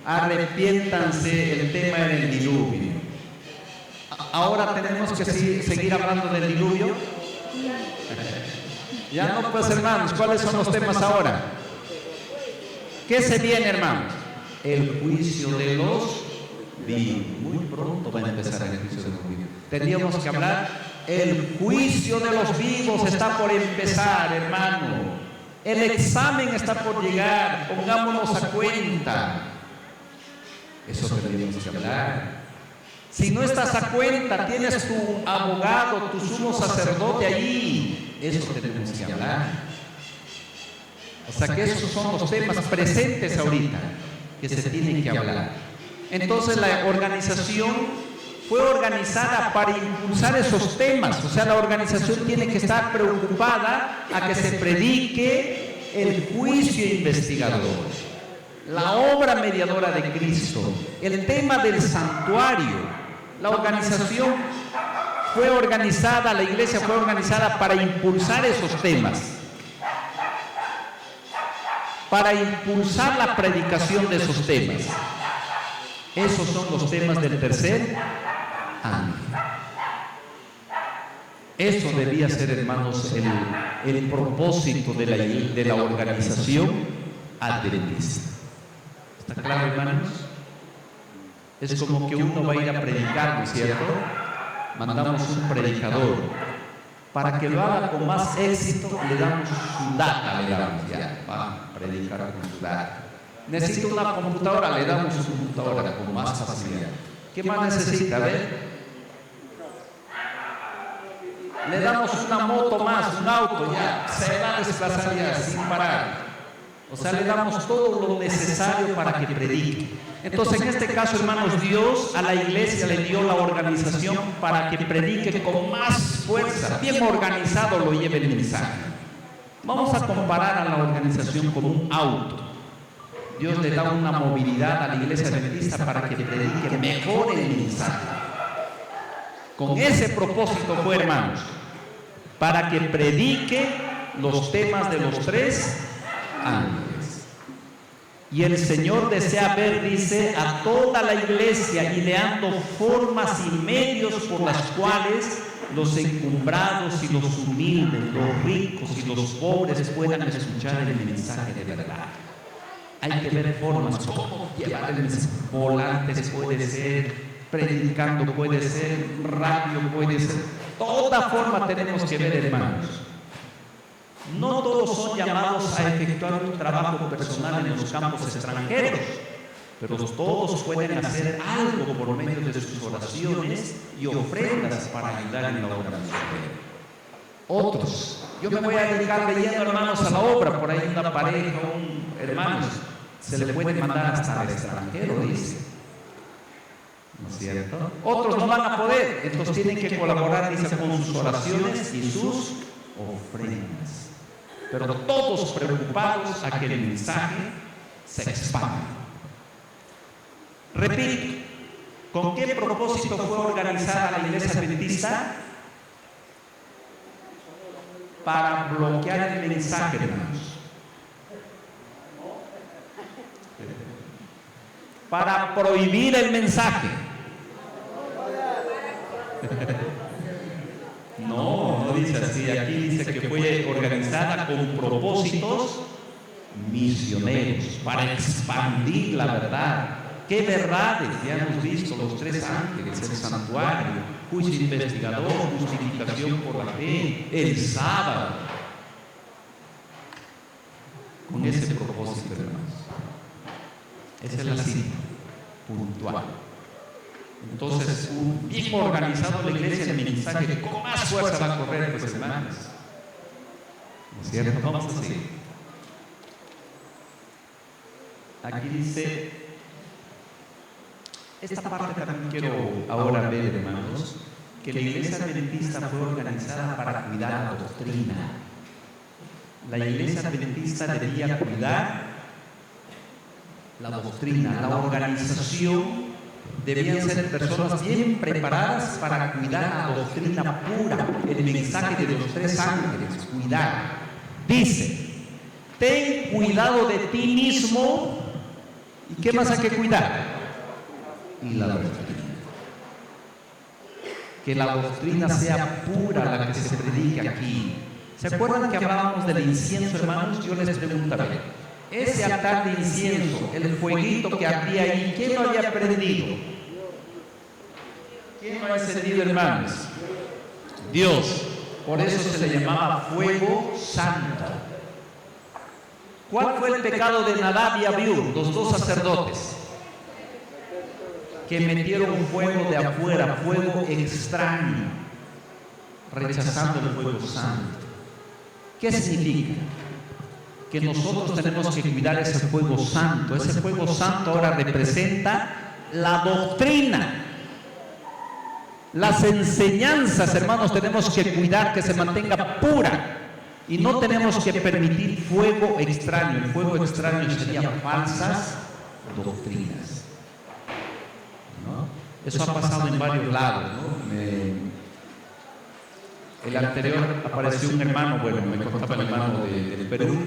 Arrepiéntanse, el tema era el diluvio. Ahora tenemos que seguir hablando del diluvio. Ya no, pues, hermanos, ¿cuáles son los temas ahora? ¿Qué se viene, hermanos? El juicio de los vivos. Muy pronto va a empezar el juicio de los vivos. Tendríamos que hablar: el juicio de los vivos está por empezar, hermano. El examen está por llegar. Pongámonos a cuenta. Eso tendríamos que hablar. Si no estás a cuenta, tienes tu abogado, tu sumo sacerdote allí. Eso tenemos que hablar. O sea que esos son los temas presentes ahorita que se tienen que hablar. Entonces la organización fue organizada para impulsar esos temas. O sea, la organización tiene que estar preocupada a que se predique el juicio investigador, la obra mediadora de Cristo, el tema del santuario. La organización fue organizada, la iglesia fue organizada para impulsar esos temas, para impulsar la predicación de esos temas. Esos son los temas del tercer ángel. Eso debía ser, hermanos, el propósito de la organización adventista. ¿Está claro, hermanos? Es como que uno va a ir a predicar, ¿no es cierto? Mandamos un predicador para que lo haga con más éxito, le damos su data, le damos ya, va a predicar con su data. Necesita una computadora, le damos su computadora con más facilidad. ¿Qué más necesita? A ver. Le damos una moto más, un auto, ya se va a desplazar ya sin parar. O sea, le damos todo lo necesario para que predique. Entonces, en este caso, hermanos, Dios a la iglesia le dio la organización para que predique con más fuerza, bien organizado lo lleve el mensaje. Vamos a comparar a la organización con un auto. Dios le da una movilidad a la iglesia adventista para que predique mejor el mensaje. Con ese propósito fue, hermanos, para que predique los temas de los 3 ángeles. Y el Señor desea ver, dice, a toda la iglesia ideando formas y medios por las cuales los encumbrados y los humildes, los ricos y los pobres puedan escuchar el mensaje de verdad. Hay que ver formas, cómo llevar el mensaje. Volantes puede ser, predicando puede ser, radio puede ser. Toda forma tenemos que ver, hermanos. No todos son llamados a efectuar un trabajo personal en los campos extranjeros, pero todos pueden hacer algo por medio de sus oraciones y ofrendas para ayudar en la obra misionera. Otros, yo me voy a dedicar leyendo, hermanos, a la obra. Por ahí una pareja, hermanos, se le puede mandar hasta al extranjero, dice. ¿No es cierto? Otros no van a poder, entonces tienen que colaborar, dice, con sus oraciones y sus ofrendas. Pero todos preocupados a que el mensaje se expanda. Repito, ¿con qué propósito fue organizada la iglesia adventista? Para bloquear el mensaje, hermanos. Para prohibir el mensaje. No dice así. Aquí dice que fue organizada con propósitos misioneros para expandir la verdad. ¿Qué verdades? Ya hemos visto los 3 ángeles, el santuario, juicio investigador, justificación por la fe, el sábado. Con ese propósito, hermanos. Esa es la cita puntual. Entonces, bien organizado la iglesia, el mensaje con más fuerza va a correr, pues, hermanos. ¿No es cierto? Vamos a seguir. Aquí dice, esta parte también quiero ahora ver, hermanos, que la iglesia adventista fue organizada para cuidar la doctrina. La iglesia adventista debía cuidar la doctrina, la organización. Debían ser personas bien preparadas para cuidar la doctrina pura, el mensaje de los 3 ángeles, cuidar. Dice, ten cuidado de ti mismo. ¿Y qué más hay que cuidar? Y la doctrina. Que la doctrina sea pura, la que se predica aquí. ¿Se acuerdan que hablábamos del incienso, hermanos? Yo les preguntaba, ese altar de incienso, el fueguito que había ahí, ¿quién lo había prendido? ¿Quién lo ha encendido, hermanos? Dios. Por eso se le llamaba fuego santo. ¿Cuál fue el pecado de Nadab y Abiú, los 2 sacerdotes? Que metieron fuego de afuera, fuego extraño, rechazando el fuego santo. ¿Qué significa? Que nosotros tenemos que cuidar ese fuego santo. Ese fuego santo ahora representa la doctrina, las enseñanzas, hermanos. Tenemos que cuidar que se mantenga pura y no tenemos que permitir fuego extraño. El fuego extraño serían falsas doctrinas, ¿no? Eso ha pasado en varios lados, ¿no? El anterior apareció un hermano, bueno, me contaba el hermano del Perú,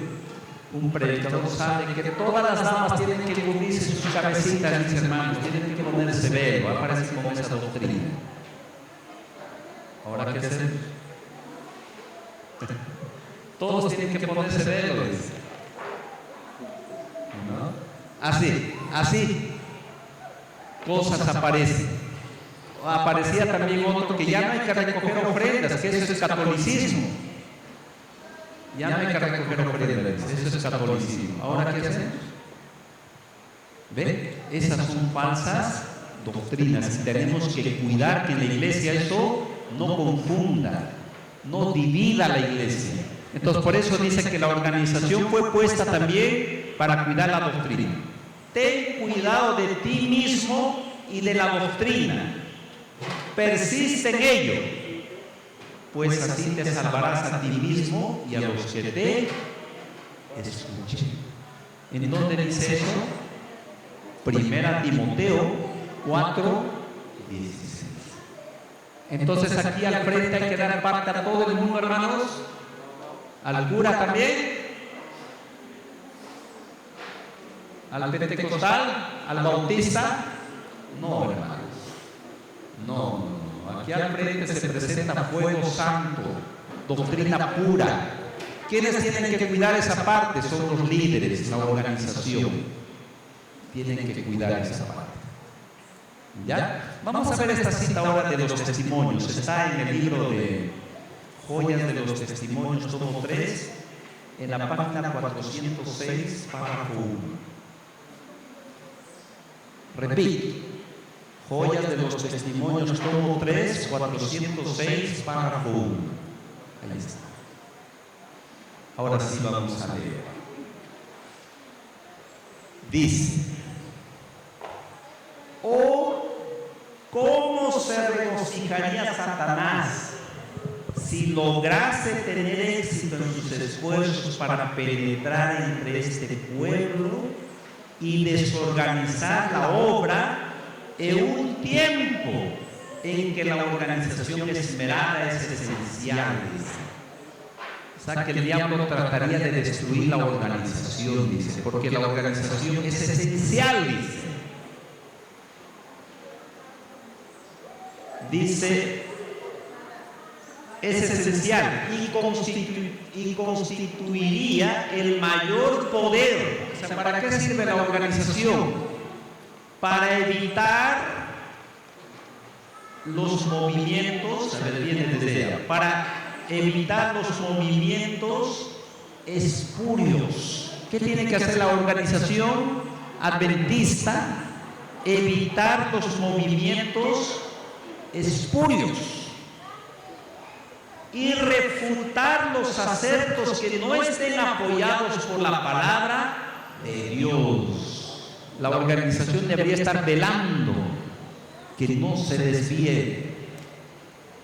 un predicador sabe que todas las damas tienen que cubrirse sus cabecitas, dice, hermanos, tienen que ponerse velo. Aparece con esa doctrina. Ahora, ¿qué hacemos? Todos tienen que ponerse velo, dice. ¿No? Así cosas aparecen. aparecía también otro que ya no hay que recoger ofrendas, que eso es catolicismo. Ya no hay que recoger ofrendas, eso es catolicismo. ¿Ahora qué hacemos? ¿Ven? Esas son falsas doctrinas y tenemos que cuidar que en la iglesia eso no confunda, no divida la iglesia. Entonces por eso dice que la organización fue puesta también para cuidar la doctrina. Ten cuidado de ti mismo y de la doctrina. Persiste en ello, pues así te salvarás a ti mismo y a los que te escuchen. ¿En dónde dice eso? Primera Timoteo 4, 16. Entonces aquí al frente hay que dar parte a todo el mundo, hermanos. Al cura también, al pentecostal, al bautista. No, hermanos. No. Aquí al frente se presenta fuego santo, doctrina pura. ¿Quiénes tienen que cuidar esa parte? Son los líderes, la organización. Tienen que cuidar esa parte. ¿Ya? Vamos a ver esta cita ahora de los testimonios. Está en el libro de Joyas de los Testimonios, tomo 3, en la página 406, párrafo 1. Repito. Joyas de los Testimonios, tomo 3, 406, párrafo 1. Ahí está. Ahora sí vamos a leer. Dice: oh, ¿cómo se regocijaría Satanás si lograse tener éxito en sus esfuerzos para penetrar entre este pueblo y desorganizar la obra en un tiempo en que la organización esmerada es esencial? O sea, que el diablo trataría de destruir la organización, dice, porque la organización es esencial, dice. Dice, es esencial y constituiría el mayor poder. O sea, ¿para qué sirve la organización? Para evitar los movimientos, a ver, viene desde ella, para evitar los movimientos espurios. ¿Qué tiene que hacer la organización adventista? Evitar los movimientos espurios y refutar los acertos que no estén apoyados por la palabra de Dios. La organización debería estar velando que no se desvíe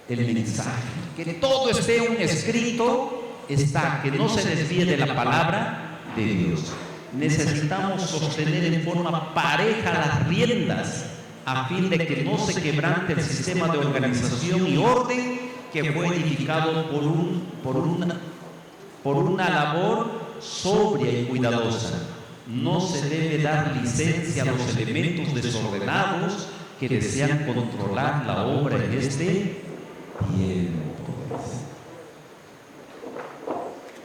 el mensaje, que todo esté un escrito, está, que no se desvíe de la palabra de Dios. Necesitamos sostener en forma pareja las riendas a fin de que no se quebrante el sistema de organización y orden que fue edificado por una labor sobria y cuidadosa. No se debe dar licencia a los elementos desordenados que desean controlar la obra en este tiempo.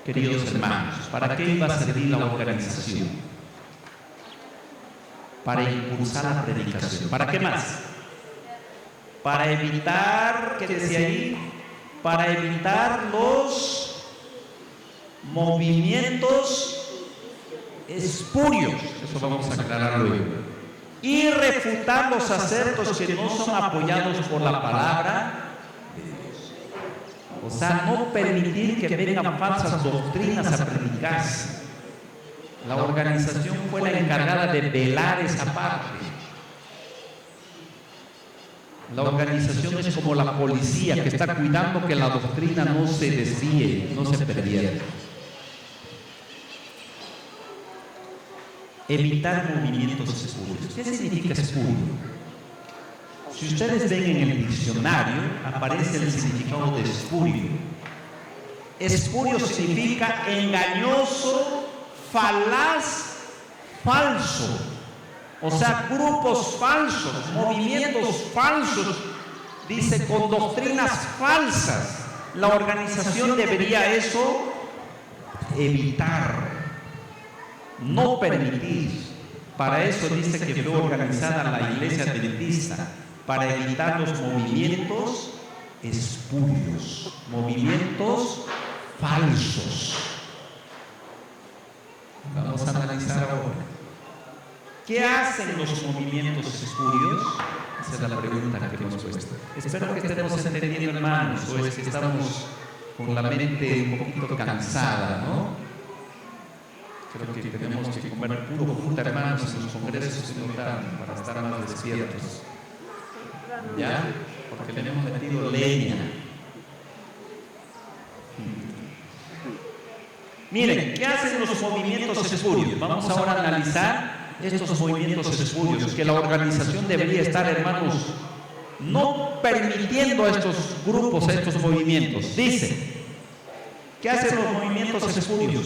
Queridos hermanos, ¿para qué iba a servir la organización? Para impulsar la predicación. ¿Para qué más? Para evitar, ¿qué decía ahí? Para evitar los movimientos espurios. Eso vamos a aclarar luego. Y refutar los acertos que no son apoyados por la palabra de Dios. O sea, no permitir que vengan falsas doctrinas a predicarse. La organización fue la encargada de velar esa parte. La organización es como la policía que está cuidando que la doctrina no se desvíe, no se pierda. Evitar movimientos espurios. ¿Qué significa espurio? Si ustedes ven en el diccionario, aparece el significado de espurio. Espurio significa engañoso, falaz, falso. O sea, grupos falsos, movimientos falsos, dice, con doctrinas falsas. La organización debería eso evitar, no permitir. Para eso dice que fue organizada la iglesia adventista, para evitar los movimientos espurios, movimientos falsos. Vamos a analizar ahora. ¿Qué hacen los movimientos espurios? Esa es la pregunta que hemos puesto. Espero que estemos entendiendo, hermanos, o es que estamos con la mente un poquito cansada, ¿no? Creo que tenemos que comer puro fruta, hermanos, en los congresos se notan para estar más despiertos. ¿Ya? Porque le hemos metido leña. Miren, ¿qué hacen los movimientos espurios? Vamos ahora a analizar estos movimientos espurios, que la organización debería estar, hermanos, no permitiendo a estos grupos, a estos movimientos. Dice, ¿qué hacen los movimientos espurios?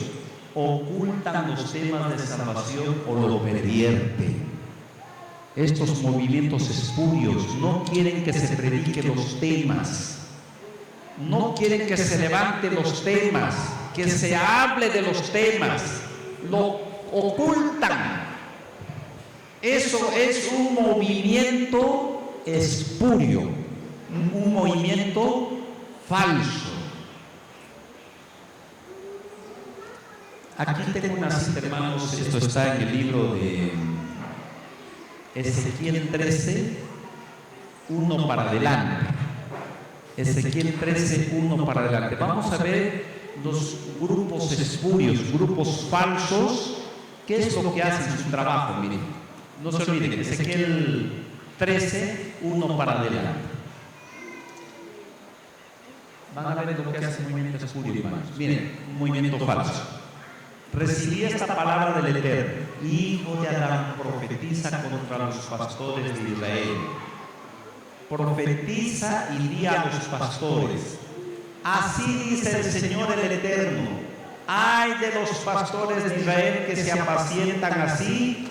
Ocultan los temas de salvación o lo pervierten. Estos movimientos espurios no quieren que se prediquen los temas, no quieren que se levanten los temas, que se hable de los temas, lo ocultan. Eso es un movimiento espurio, un movimiento falso. Aquí tengo una cita, hermanos, esto está en el libro de Ezequiel 13, 1 para adelante. Ezequiel 13, 1 para adelante. Vamos a ver los grupos espurios, grupos falsos, qué es lo que hacen en su trabajo. Miren, no se olviden, Ezequiel 13, 1 para adelante. Van a ver lo que hace el movimiento espurio, hermanos. Miren, un movimiento falso. Recibí esta palabra del Eterno: hijo de Adán, profetiza contra los pastores de Israel. Profetiza y di a los pastores: así dice el Señor el Eterno, ay de los pastores de Israel que se apacientan a sí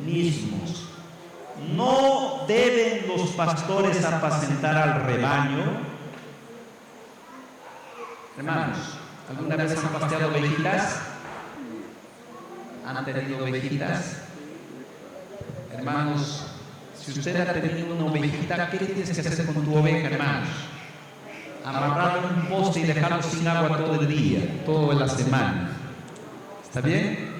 mismos. ¿No deben los pastores apacentar al rebaño? Hermanos, ¿alguna vez han pasteado ovejitas? ¿Han tenido ovejitas? Hermanos, si usted ha tenido una ovejita, ¿qué tienes que hacer con tu oveja, hermanos? Amarrarlo en un poste y dejarlo sin agua todo el día, toda la semana. ¿Está bien?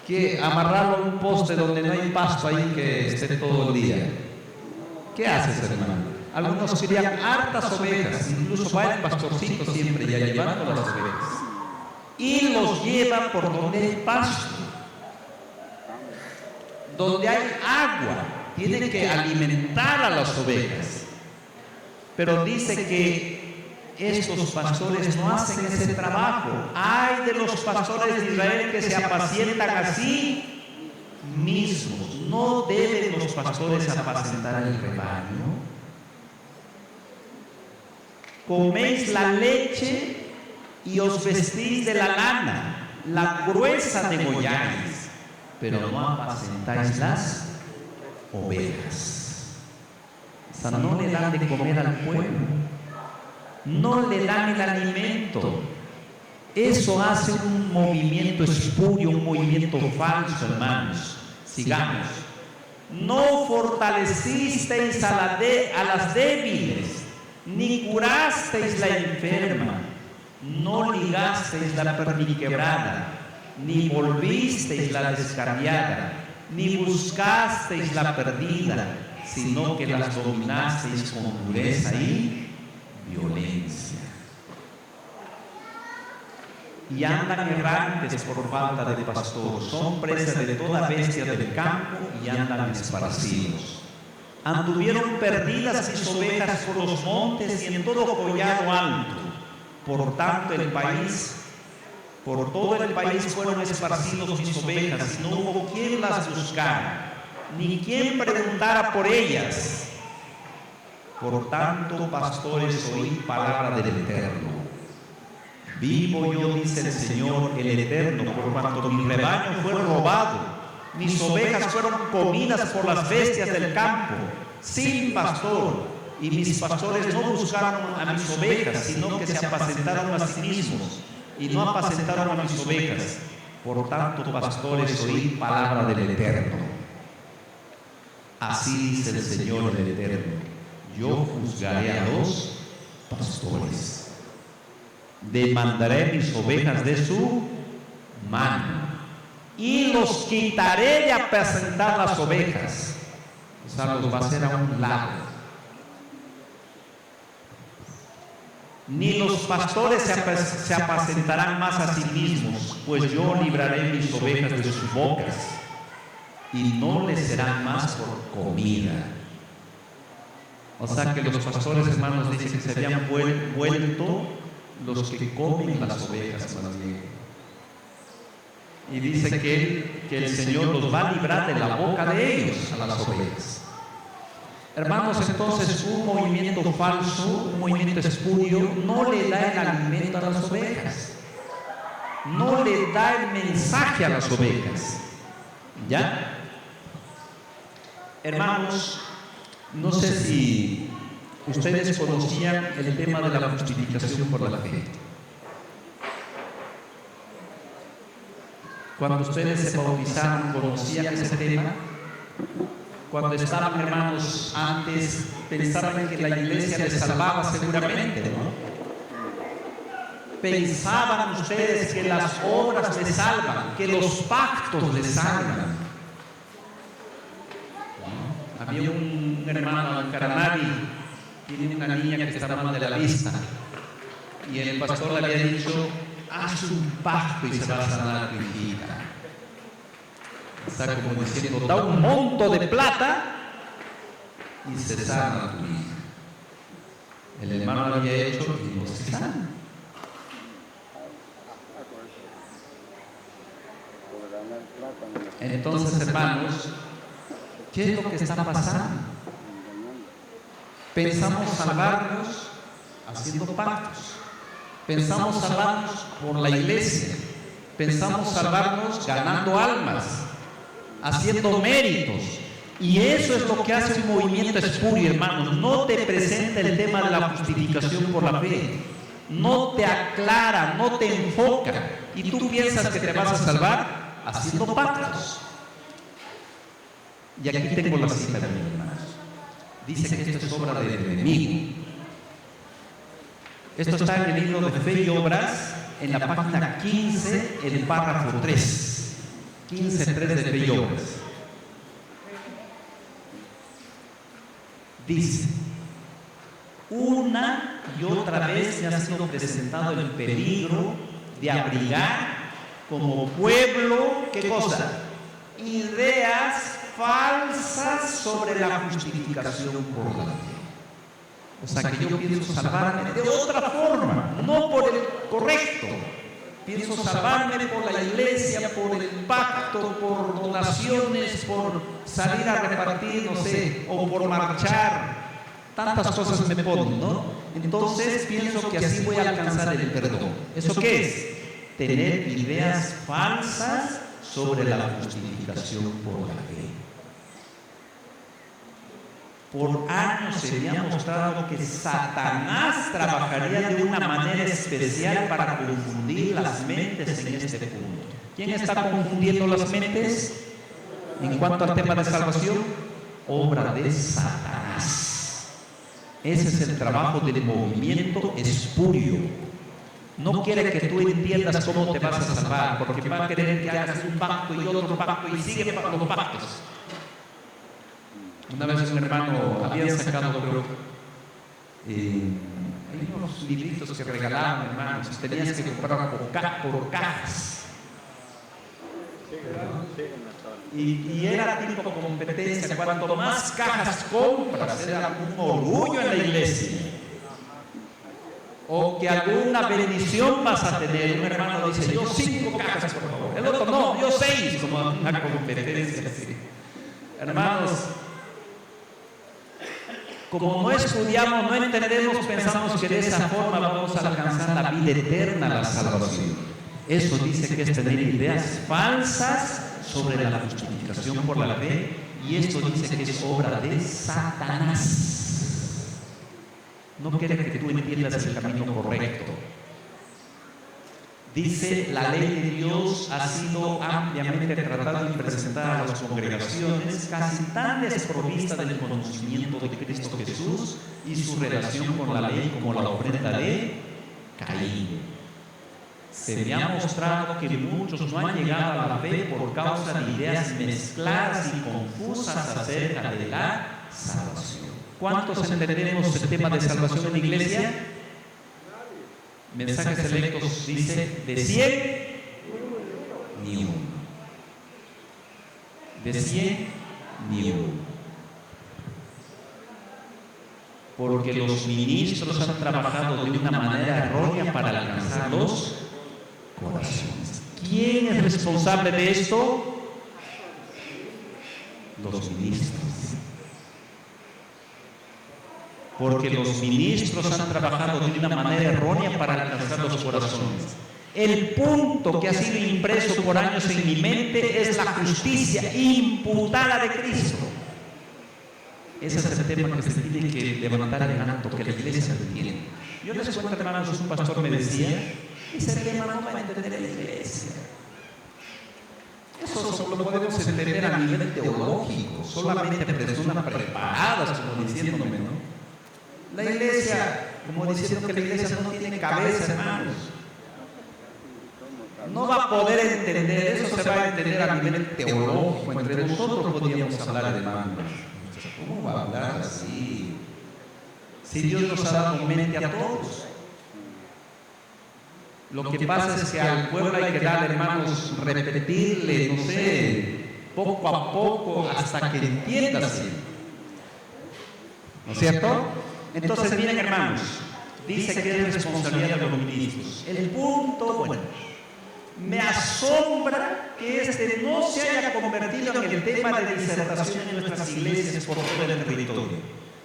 Que amarrarlo en un poste donde no hay pasto ahí que esté todo el día. ¿Qué haces, hermano? Algunos crían hartas ovejas, incluso va el pastorcito siempre ya llevando las ovejas. Y los lleva por donde hay pasto, donde hay agua. Tiene que alimentar a las ovejas. Pero dice que estos pastores no hacen ese trabajo. Ay de los pastores de Israel que se apacientan a sí mismos. ¿No deben los pastores apacentar el rebaño? Coméis la leche y os vestís de la lana, la gruesa degolláis, pero no apacentáis las ovejas. O sea, no le dan de comer al pueblo, no le dan el alimento. Eso hace un movimiento espurio, un movimiento falso, hermanos. Sigamos. No fortalecisteis a las débiles, ni curasteis la enferma, no ligasteis la perniquebrada, ni volvisteis la descarriada, ni buscasteis la perdida, sino que las dominasteis con dureza y violencia. Y andan errantes por falta de pastor, son presa de toda bestia del campo y andan esparcidos. Anduvieron perdidas mis ovejas por los montes y en todo collado alto. Por tanto por todo el país fueron esparcidos mis ovejas, y no hubo quien las buscara, ni quien preguntara por ellas. Por tanto, pastores, oíd palabra del Eterno. Vivo yo, dice el Señor, el Eterno, por cuanto mi rebaño fue robado, mis ovejas fueron comidas por las bestias del campo, sin pastor, y mis pastores no buscaron a mis ovejas, sino que se apacentaron a sí mismos, y no apacentaron a mis ovejas. Por tanto, pastores, oíd palabra del Eterno. Así dice el Señor el Eterno: yo juzgaré a los pastores, demandaré mis ovejas de su mano y los quitaré de apacentar las ovejas. O sea, los va a hacer a un lado. Ni los pastores se apacentarán más a sí mismos, pues yo libraré mis ovejas de sus bocas y no les serán más por comida. O sea que los pastores, hermanos, dicen que se habían vuelto los que comen las ovejas más bien. Y dice que el Señor los va a librar de la boca de ellos, a las ovejas. Hermanos, entonces un movimiento falso, un movimiento espurio, no le da el alimento a las ovejas, no le da el mensaje a las ovejas. ¿Ya? Hermanos, no sé si ustedes conocían el tema de la justificación por la fe. Cuando ustedes se bautizaron, ¿conocían ese tema? Cuando estaban, hermanos, antes, pensaban que la iglesia les salvaba seguramente, ¿no? Pensaban ustedes que las obras les salvan, que los pactos les salvan. Había un hermano en Caranavi, tiene una niña que está mal de la vista, y el pastor le había dicho: haz un pacto y se va a sanar tu hijita. Está como diciendo: da un monto de plata y se sana tu hija. El hermano lo había hecho y no se sana. Entonces, hermanos, ¿qué es lo que está pasando? Pensamos salvarnos haciendo pactos. Pensamos salvarnos por la iglesia. Pensamos salvarnos ganando almas, haciendo méritos. Y eso es lo que hace un movimiento espurio, hermanos. No te presenta el tema de la justificación por la fe, no te aclara, no te enfoca, y tú piensas que te vas a salvar haciendo pactos. Y aquí tengo la cita, hermanos. Dice que esto es obra del enemigo. Esto está en el libro de Fe y Obras, en la página 15, el párrafo 3. 15:3 de Fe y Obras. Dice: una y otra vez se ha sido presentado el peligro de abrigar como pueblo, ¿qué cosa? Ideas falsas sobre la justificación por la fe. O sea que yo pienso salvarme de otra forma, no por el correcto. Pienso salvarme por la iglesia, por el pacto, por donaciones, por salir a repartir, no sé, o por marchar. Tantas cosas me ponen, ¿no? Entonces pienso que así voy a alcanzar el perdón. ¿Eso qué es? Tener ideas falsas sobre la justificación por la fe. Por años se había mostrado que Satanás trabajaría de una manera especial para confundir las mentes en este punto. ¿Quién está confundiendo las mentes? En cuanto al tema de salvación, obra de Satanás. Ese es el trabajo del movimiento espurio. No quiere que tú entiendas cómo te vas a salvar, porque va a querer que hagas un pacto y otro pacto y sigue para los pactos. Una vez un hermano había sacado, creo, hay unos libritos que regalaban, hermanos, y tenías que comprar por cajas. Y era tipo competencia: cuanto más cajas compras, era un orgullo en la iglesia. O que alguna bendición vas a tener. Un hermano dice: yo 5 cajas, por favor. El otro: no, yo 6, como una competencia así. Hermanos, como no estudiamos, no entendemos, pensamos que de esa forma vamos a alcanzar la vida eterna, la salvación. Eso dice que es tener ideas falsas sobre la justificación por la fe, y esto dice que es obra de Satanás. No quiere que tú entiendas el camino correcto. Dice, la ley de Dios ha sido ampliamente tratada y presentada a las congregaciones, casi tan desprovista del conocimiento de Cristo Jesús y su relación con la ley como la ofrenda de Caín. Se me ha mostrado que muchos no han llegado a la fe por causa de ideas mezcladas y confusas acerca de la salvación. ¿Cuántos entendemos el tema de salvación en la iglesia? Mensajes Selectos dice, de 100, ni uno. De 100, ni uno. Porque los ministros han trabajado de una manera errónea para alcanzar los corazones. ¿Quién es responsable de esto? Los ministros. Porque los ministros han trabajado de una manera errónea para alcanzar los corazones. El punto que ha sido impreso por años en mi mente es la justicia imputada de Cristo. Ese es el tema que se tiene que levantar en alto, que la iglesia entiende. Yo les cuento, hermanos, un pastor me decía, ese tema no va a entender la iglesia. Eso solo lo podemos entender a nivel teológico, solamente personas preparadas, como diciéndome, ¿no? La iglesia, como diciendo que la iglesia no tiene cabeza, hermanos. No va a poder entender, eso se va a entender a nivel teológico. Entre nosotros podríamos hablar, hermanos. ¿Cómo va a hablar así? Si Dios nos ha dado mente a todos. Lo que pasa es que al pueblo hay que dar, hermanos, repetirle, no sé, poco a poco hasta que entienda así. ¿No es cierto? Entonces, miren, hermanos, dice que es responsabilidad de los ministros. El punto, bueno, me asombra que este no se haya convertido en el tema de disertación en nuestras iglesias por todo el territorio,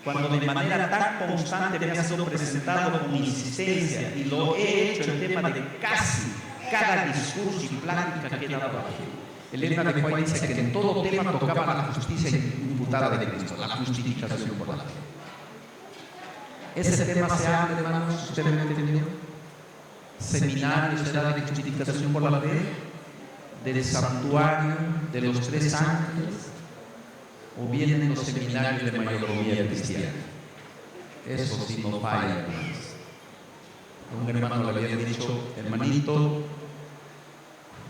cuando de manera tan constante me ha sido presentado con insistencia y lo he hecho el tema de casi cada discurso y plática que he dado aquí. Elena de White dice que en todo tema tocaba la justicia imputada de Cristo, la justificación por la fe. Ese tema se habla, hermanos, ¿ustedes me han entendido? Seminarios se da de justificación por la fe, del santuario, de los 3 ángeles, o bien en los seminarios de mayordomía cristiana. Eso sí no falla, hermanos. Un hermano le había dicho, hermanito,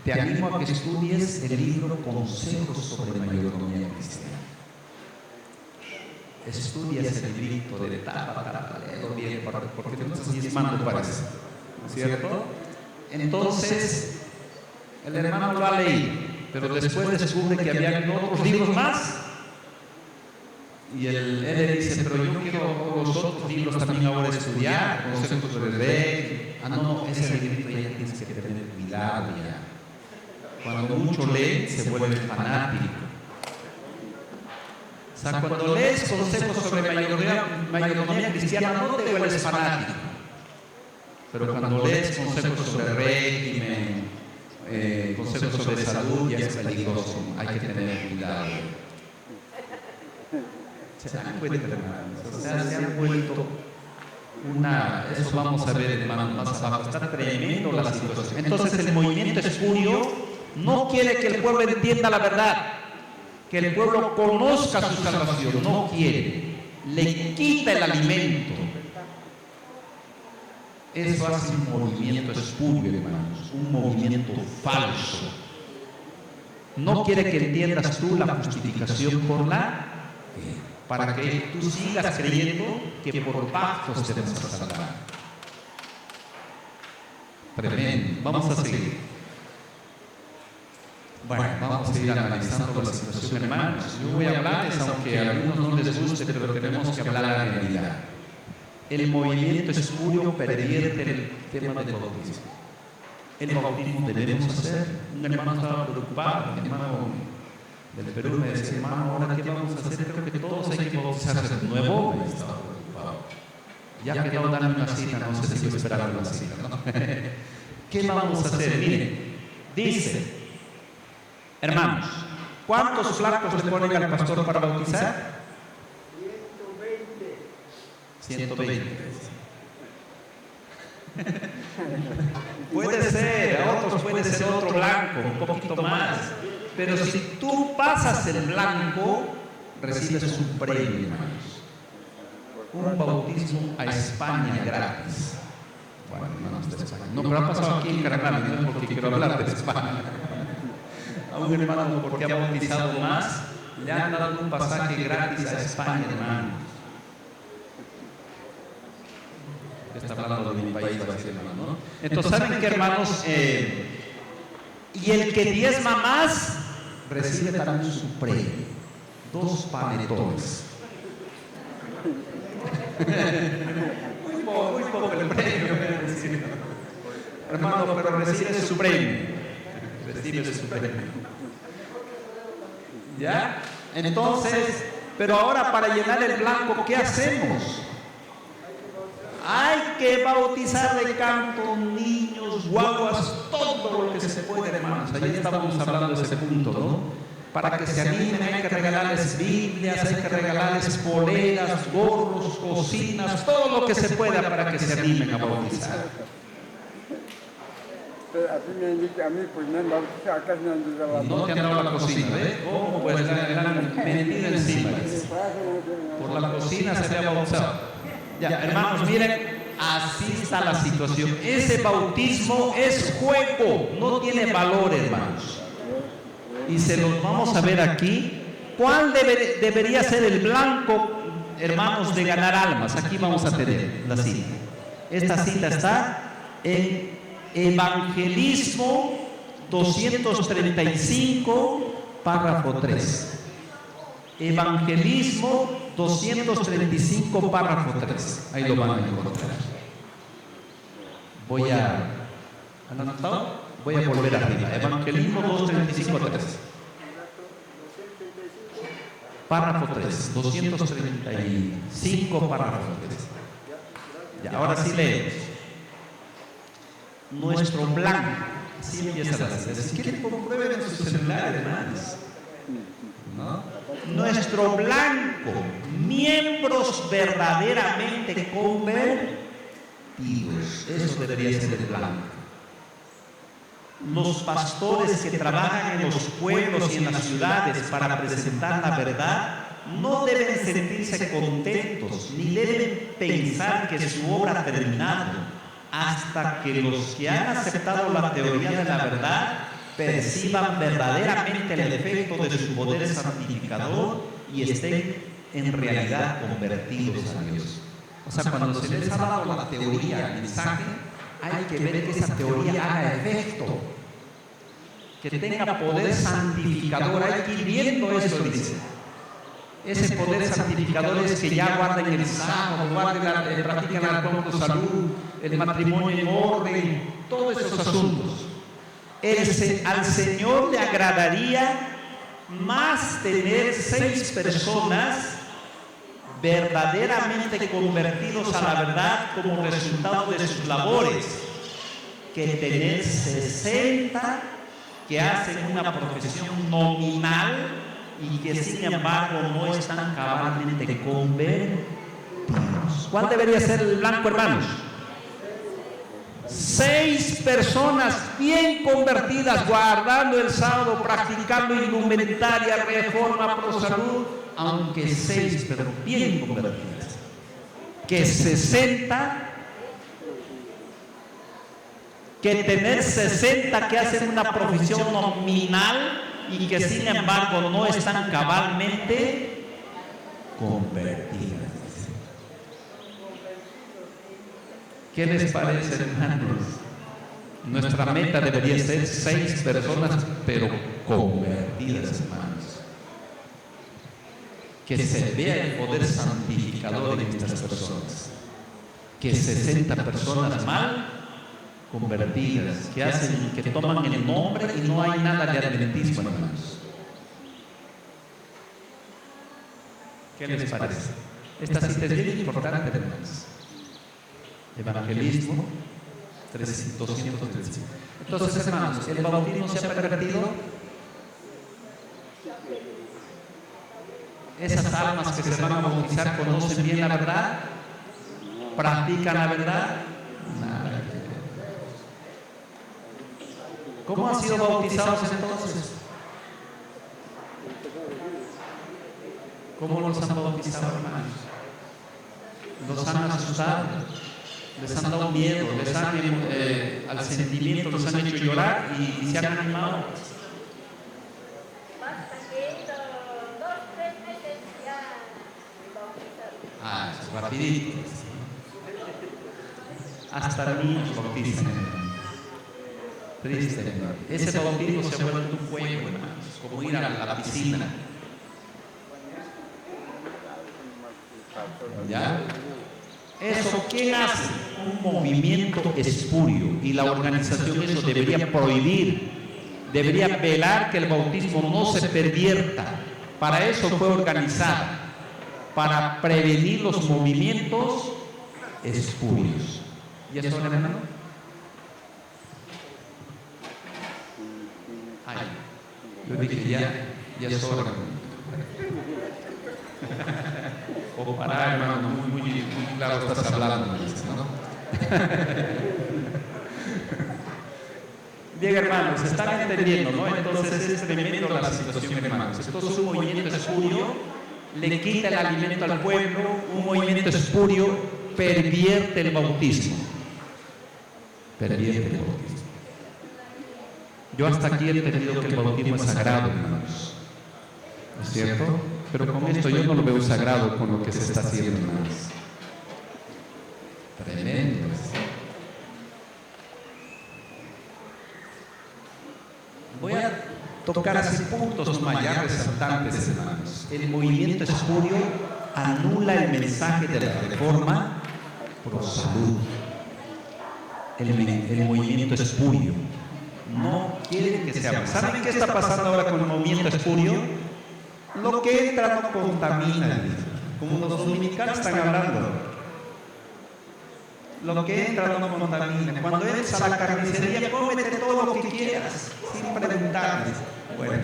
te animo a que estudies el libro Consejos sobre Mayordomía Cristiana. Estudias el librito de tapa, léelo bien, porque no estás diezmando para eso, ¿no es cierto? Entonces, el hermano lo ha leído, pero después descubre que había otros libros más, y él le dice, pero yo quiero los otros libros también ahora estudiar, Consejos sobre el Rey. No, ese librito ya tienes que tener cuidado ya. Cuando mucho lee, se vuelve fanático. O sea, cuando lees consejos sobre mayordomía cristiana, no te vuelves fanático. Pero cuando lees consejos sobre régimen, consejos sobre salud, ya es peligroso. Hay que tener cuidado. Se dan cuenta, hermanos. O sea, se han vuelto eso vamos a ver, hermanos, más abajo. Está tremendo la situación. Entonces, el movimiento espurio no quiere que el pueblo entienda la verdad, que el pueblo conozca su salvación, no quiere, le quita el alimento. Eso hace un movimiento espurio, hermanos, un movimiento falso. No quiere que entiendas tú la justificación por la fe, para que tú sigas creyendo que por pactos te vas a salvar. Tremendo. Vamos a seguir. Bueno, vamos a seguir analizando la situación, hermanos. Yo voy a hablarles, aunque a algunos no les guste, pero tenemos que hablar la realidad. El movimiento espurio pervierte el tema del bautismo. El bautismo debemos hacer. Un hermano estaba preocupado, un hermano del Perú me decía, hermano, ¿ahora qué vamos a hacer? Creo que todos hay que bautizarse de nuevo. Me estaba preocupado. Ya quedó darme una cita, no sé si voy a esperar una cita, ¿no? ¿Qué vamos a hacer? Miren, dice, hermanos, ¿cuántos flacos le ponen al pastor para bautizar? 120. Puede ser, a otros puede ser otro blanco, un poquito más. Pero si tú pasas el blanco, recibes un premio, hermanos. Un bautismo a España gratis. Bueno, hermanos de España. No, pero ha pasado aquí en Carnaval, no es porque quiero hablar de España. A un hermano, porque ha bautizado más, le han dado un pasaje gratis a España, hermano. Está hablando de mi país, hermano, ¿no? Entonces, ¿saben qué, hermanos? Y el que diezma más, recibe también su premio. 2 panetones. Muy poco el premio, hermano, pero recibe su premio. Recibe su premio. ¿Ya? Entonces, pero ahora para llenar el blanco, ¿qué hacemos? Hay que bautizar de canto niños, guaguas, todo lo que se puede, hermanos. Ayer estábamos hablando de ese punto, ¿no? Para que se animen hay que regalarles Biblias, hay que regalarles poleras, gorros, cocinas, todo lo que se pueda para que se animen a bautizar.
Así me han dicho a mí, pues me han bautizado, acá me han dicho la...
No te han dado la cocina, ¿ves? ¿Cómo? Pues le han metido encima. Por la cocina se había bautizado. Ya, hermanos, miren, así está la situación. Ese bautismo es juego, no tiene valor, hermanos. Y se los vamos a ver aquí. ¿Cuál debería ser el blanco, hermanos, de ganar almas? Aquí vamos a tener la cita. Esta cita está en Evangelismo 235, párrafo 3. Evangelismo 235, párrafo 3. Ahí lo van a encontrar. Voy a... ¿Han anotado? Voy a volver arriba. Evangelismo 235, 3. Párrafo 3. 235, párrafo 3. Ya, ahora sí leemos. Nuestro blanco. Así empieza la cita. Si quieren, comprueben en sus celulares, hermanos. ¿No? Nuestro blanco, miembros verdaderamente convertidos. Eso debería ser el blanco. Los pastores que trabajan en los pueblos y en las ciudades para presentar la verdad no deben sentirse contentos ni deben pensar que su obra ha terminado hasta que los que han aceptado la teoría de la verdad perciban verdaderamente el efecto de su poder santificador y estén en realidad convertidos a Dios. O sea, cuando se les ha dado la teoría, el mensaje, hay que ver que esa teoría haga efecto, que tenga poder santificador. Hay que ir viendo eso, dice. Ese poder santificador es que ya guarden el sábado, practican la salud, el matrimonio en orden, todos esos asuntos. Al Señor le agradaría más tener 6 personas verdaderamente convertidos a la verdad como resultado de sus labores que tener 60 que hacen una profesión nominal y que sin embargo no están cabalmente convertidos. ¿Cuál debería ser el blanco, hermanos? 6 personas bien convertidas, guardando el sábado, practicando indumentaria, reforma, pro salud, aunque 6, pero bien convertidas. Que 60, que tener 60 que hacen una profesión nominal y que sin embargo no están cabalmente convertidas. ¿Qué les parece, hermanos? Nuestra meta debería ser 6 personas, pero convertidas, hermanos. Que se vea el poder santificador en estas personas. Que 60 personas mal convertidas, que toman el nombre y no hay nada de adventismo, hermanos. ¿Qué les parece? Esta cita es bien importante, hermanos. Evangelismo 235. Entonces, hermanos, ¿el bautismo se ha pervertido? ¿Esas almas que se van a bautizar conocen bien la verdad? ¿Practican la verdad? Nada. ¿Cómo han sido bautizados entonces? ¿Cómo los han bautizado, hermanos? Los han asustado, les han dado miedo, les han, al sentimiento los han hecho llorar y se han animado. Ah, es rapidito. Hasta niños bautizan. Triste, hermano. Ese bautismo se ha vuelto un juego, hermanos, como ir a la piscina. ¿Ya? Eso, ¿quién hace? Un movimiento espurio, y la organización eso debería prohibir, debería velar que el bautismo no se pervierta. Para eso fue organizada, para prevenir los movimientos espurios. ¿Y eso, hermano? Ay, yo dije ya es hora. O para, hermano, muy claro estás hablando, ¿no? Bien, hermanos, están entendiendo, ¿no? Entonces es tremendo la situación, hermanos. Entonces un movimiento espurio le quita el alimento al pueblo, un movimiento espurio pervierte el bautismo. Pervierte el bautismo. Yo hasta aquí he entendido que el bautismo es sagrado, hermanos. ¿No es cierto? Pero con esto yo no lo veo sagrado con lo que se está haciendo, hermanos. Tremendo. Voy a tocar así puntos más ya resaltantes, hermanos. El movimiento espurio anula el mensaje de la reforma pro salud. El movimiento espurio no quiere que se hable. ¿Saben qué está pasando ahora con el movimiento espurio? Lo que entra no contamina, como los dominicanos están hablando. Lo que entra no contamina. Cuando entras a la carnicería, cómete todo lo que quieras, sin preguntarles. Bueno.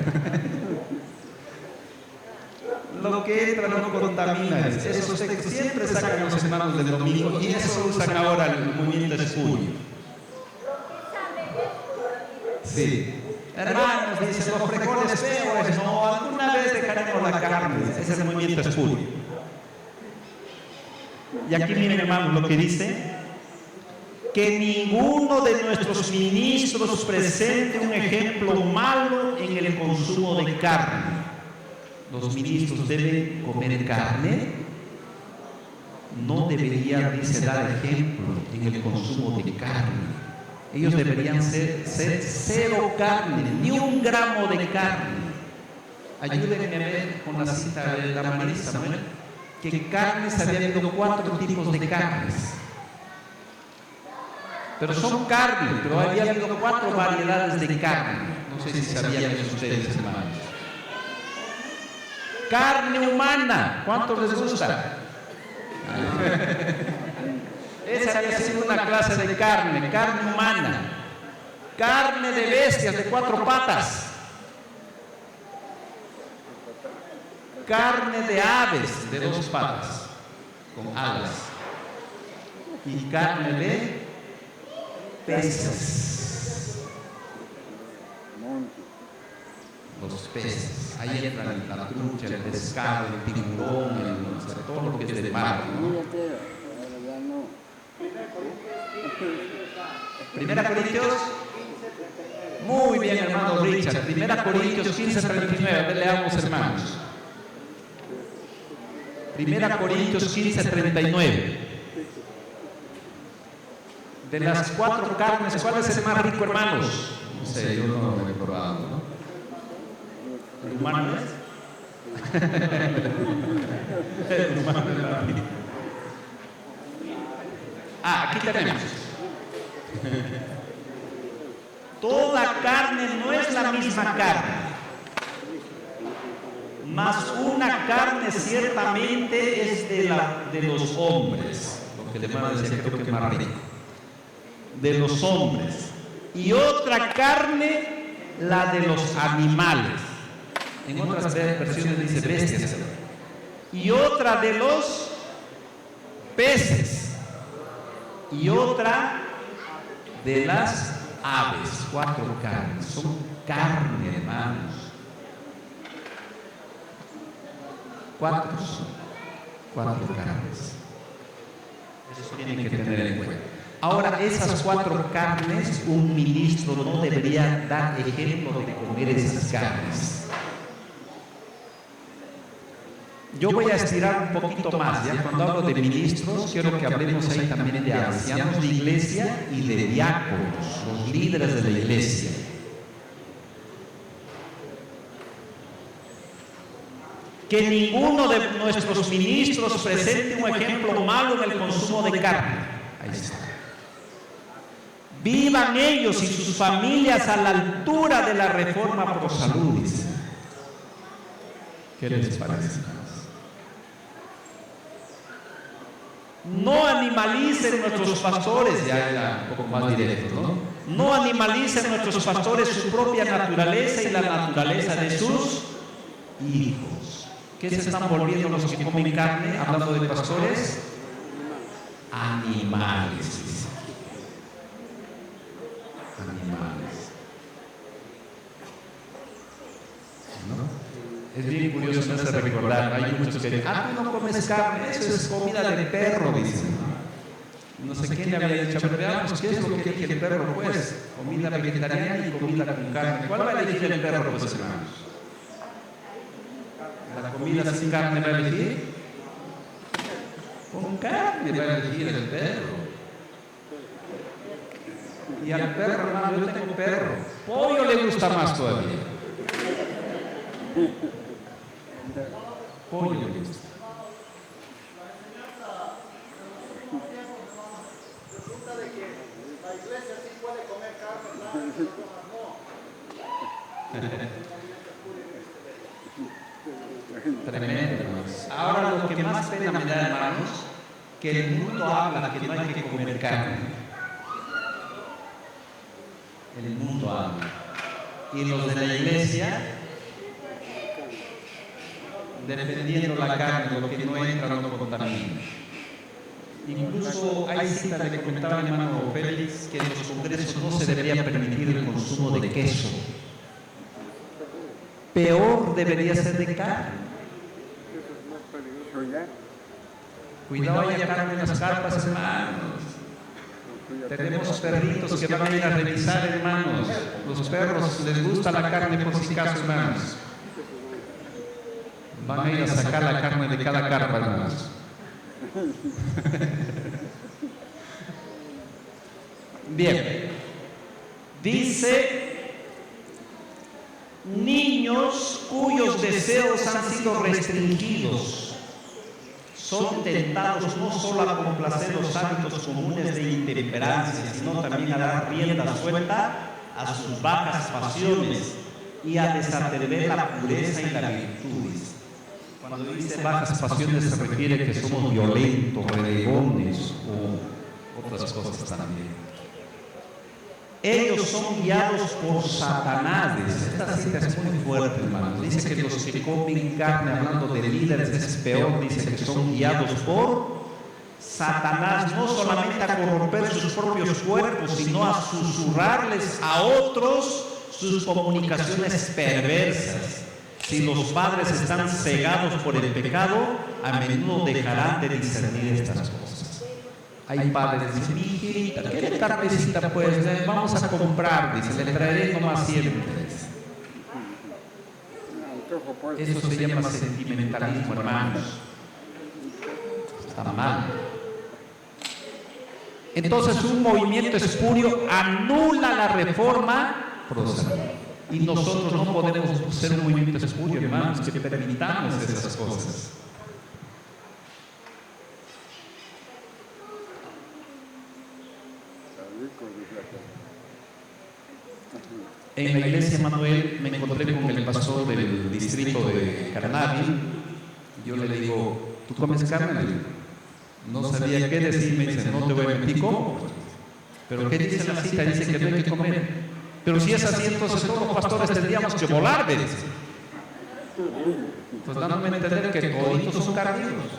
Lo que entra no contamina. Eso siempre sacan los hermanos del domingo y eso usan ahora el movimiento espurio. Sí. Hermanos, dicen los frijoles feos, no, alguna vez dejaremos la carne. Ese es el movimiento espurio. Y aquí miren, hermanos, lo que dice: que ninguno de nuestros ministros presente un ejemplo malo en el consumo de carne. Los ministros deben comer carne. No deberían, dice, dar ejemplo en el consumo de carne. Ellos deberían ser cero carne, ni un gramo de carne. Ayúdenme a ver con la cita de la Marisa, ¿no? Que carnes había habido 4 tipos de carnes. Pero son carnes, pero había habido 4 variedades de carne. No sé si sabían eso ustedes, hermanos. Carne humana, ¿cuántos les gusta? Esa había sido una clase de carne, carne humana. Carne de bestias de 4 patas. Carne de aves de 2 patas, con alas. Y carne de peces. Los peces. Ahí entran la trucha, el pescado, el tiburón, todo lo que es del mar, ¿no? Primera Corintios, muy bien, hermano Richard. Primera Corintios 15:39, leamos, hermanos. Primera Corintios 15:39. De las 4 carnes, ¿cuál es el más rico, hermanos? No sé, yo no lo he probado, ¿no? ¿El humano es? El humano es la rico. Aquí tenemos. Toda carne no es la misma carne, mas una carne ciertamente es de los hombres, lo que le van a decir, creo que es más rico, de los hombres, y otra carne la de los animales. En otras versiones dice bestias, y otra de los peces, y otra de las aves, 4 carnes. Son carne, hermanos. 4 son 4 carnes. Eso tienen que tener en cuenta. Ahora, esas 4 carnes, un ministro no debería dar ejemplo de comer esas carnes. Yo voy a estirar un poquito más, ¿ya? Cuando hablo de ministros, quiero que hablemos ahí también de ancianos de iglesia y de diáconos, los líderes de la iglesia. Que ninguno de nuestros ministros presente un ejemplo malo en el consumo de carne. Ahí está. Vivan ellos y sus familias a la altura de la reforma pro salud. ¿Qué les parece? No animalicen nuestros pastores, ya un poco más directo, ¿no? No animalicen nuestros pastores su propia naturaleza y la naturaleza de sus hijos. ¿Qué se están volviendo los que comen carne, hablando de pastores? Animales. Animales. ¿No? Es bien curioso, me hace recordar, hay muchos que dicen, tú no comes carne, eso es comida de perro, dicen. No sé quién le había dicho, pero veamos, ¿qué es lo que elige el perro? Pues, comida vegetariana y comida con carne. ¿Cuál va a elegir el perro, pues, hermanos? ¿La comida sin carne va a elegir? Con carne va a elegir el perro. Y al perro, hermano, yo tengo perro. Pollo le gusta más todavía. Pollo le gusta.
Resulta de que la iglesia sí puede comer carne, las personas no.
Tremendo, hermanos. Ahora lo que más pena me da, hermanos, que el mundo habla que no hay que comer carne. El mundo habla. Y los de la iglesia, defendiendo la carne, lo que no entra no contamina. Incluso hay citas, le comentaba el hermano Félix, que en los congresos no se debería permitir el consumo de queso. Peor debería ser de carne. Cuidado, haya carne en las carpas, hermanos. Tenemos perritos que van a ir a revisar, hermanos. Los perros les gusta la carne por si acaso, hermanos. Van a ir a sacar la carne de cada carpa, hermanos. Bien. Dice, niños cuyos deseos han sido restringidos son tentados no solo a complacer los hábitos comunes de intemperancia, sino también a dar rienda suelta a sus bajas pasiones y a desatender la pureza y la virtudes. Cuando dice bajas pasiones se refiere que somos violentos, renegones o otras cosas también. Ellos son guiados por Satanás. Esta cita es muy fuerte, hermanos. Dice que los que comen carne, hablando de líderes, es peor. Dice que son guiados por Satanás, no solamente a corromper sus propios cuerpos, sino a susurrarles a otros sus comunicaciones perversas. Si los padres están cegados por el pecado, a menudo dejarán de discernir estas cosas. Hay padres que dicen, hijita, ¿qué carnecita pues? Vamos a comprar, dice, le traeré nomás siempre. Eso se llama sentimentalismo, hermanos. Está mal. Entonces un movimiento espurio anula la reforma protestante. Y nosotros no podemos ser un movimiento espurio, hermanos, que permitamos esas cosas. En la iglesia Manuel me encontré con el pastor del distrito de Carnavi. Yo le digo, ¿tú comes carne? No sabía qué decir, me dice, no te voy a mentir, ¿cómo? Pero ¿qué dice la cita? Dice que no hay que comer. Pero si es así, entonces todos los pastores tendríamos que volar, ¿ves? Pues dándome a entender que toditos son carnívoros.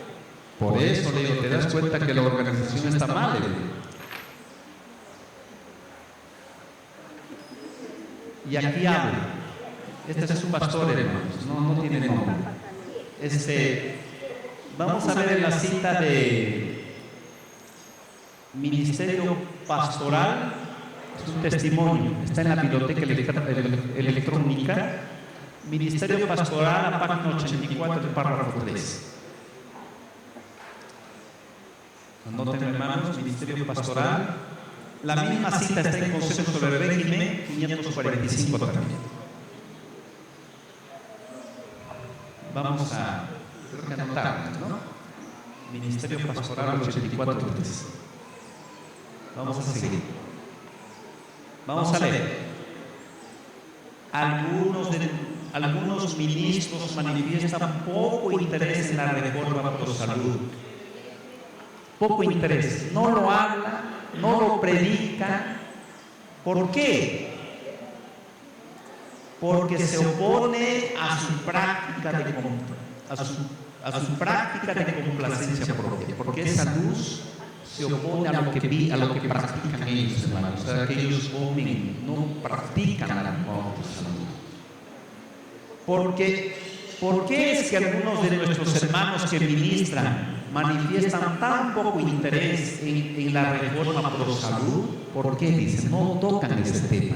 Por eso le digo, te das cuenta que la organización está mal, y aquí habla. Este es un pastor, hermanos, no tiene nombre. Vamos a ver en la cita de Ministerio Pastoral, es un testimonio, está en la biblioteca electrónica. Ministerio Pastoral, a página 84, del párrafo 3. Anoten, hermanos, Ministerio Pastoral. La misma cita está en Consejo sobre el Régimen 545 también. Vamos a anotar, ¿no? Ministerio Pastoral 84.3. Vamos a seguir. Vamos a leer. Algunos ministros manifiestan poco interés en la reforma por salud. Poco interés. No lo hablan, no lo predican. ¿Por qué? Porque se opone a su práctica de complacencia propia. Porque esa luz se opone a lo que practican ellos, hermanos. O sea, que ellos no practican la reforma por salud. ¿Por qué es que algunos de nuestros hermanos que ministran manifiestan tan poco interés en la reforma por salud? ¿Por qué? Dicen, no tocan ese tema.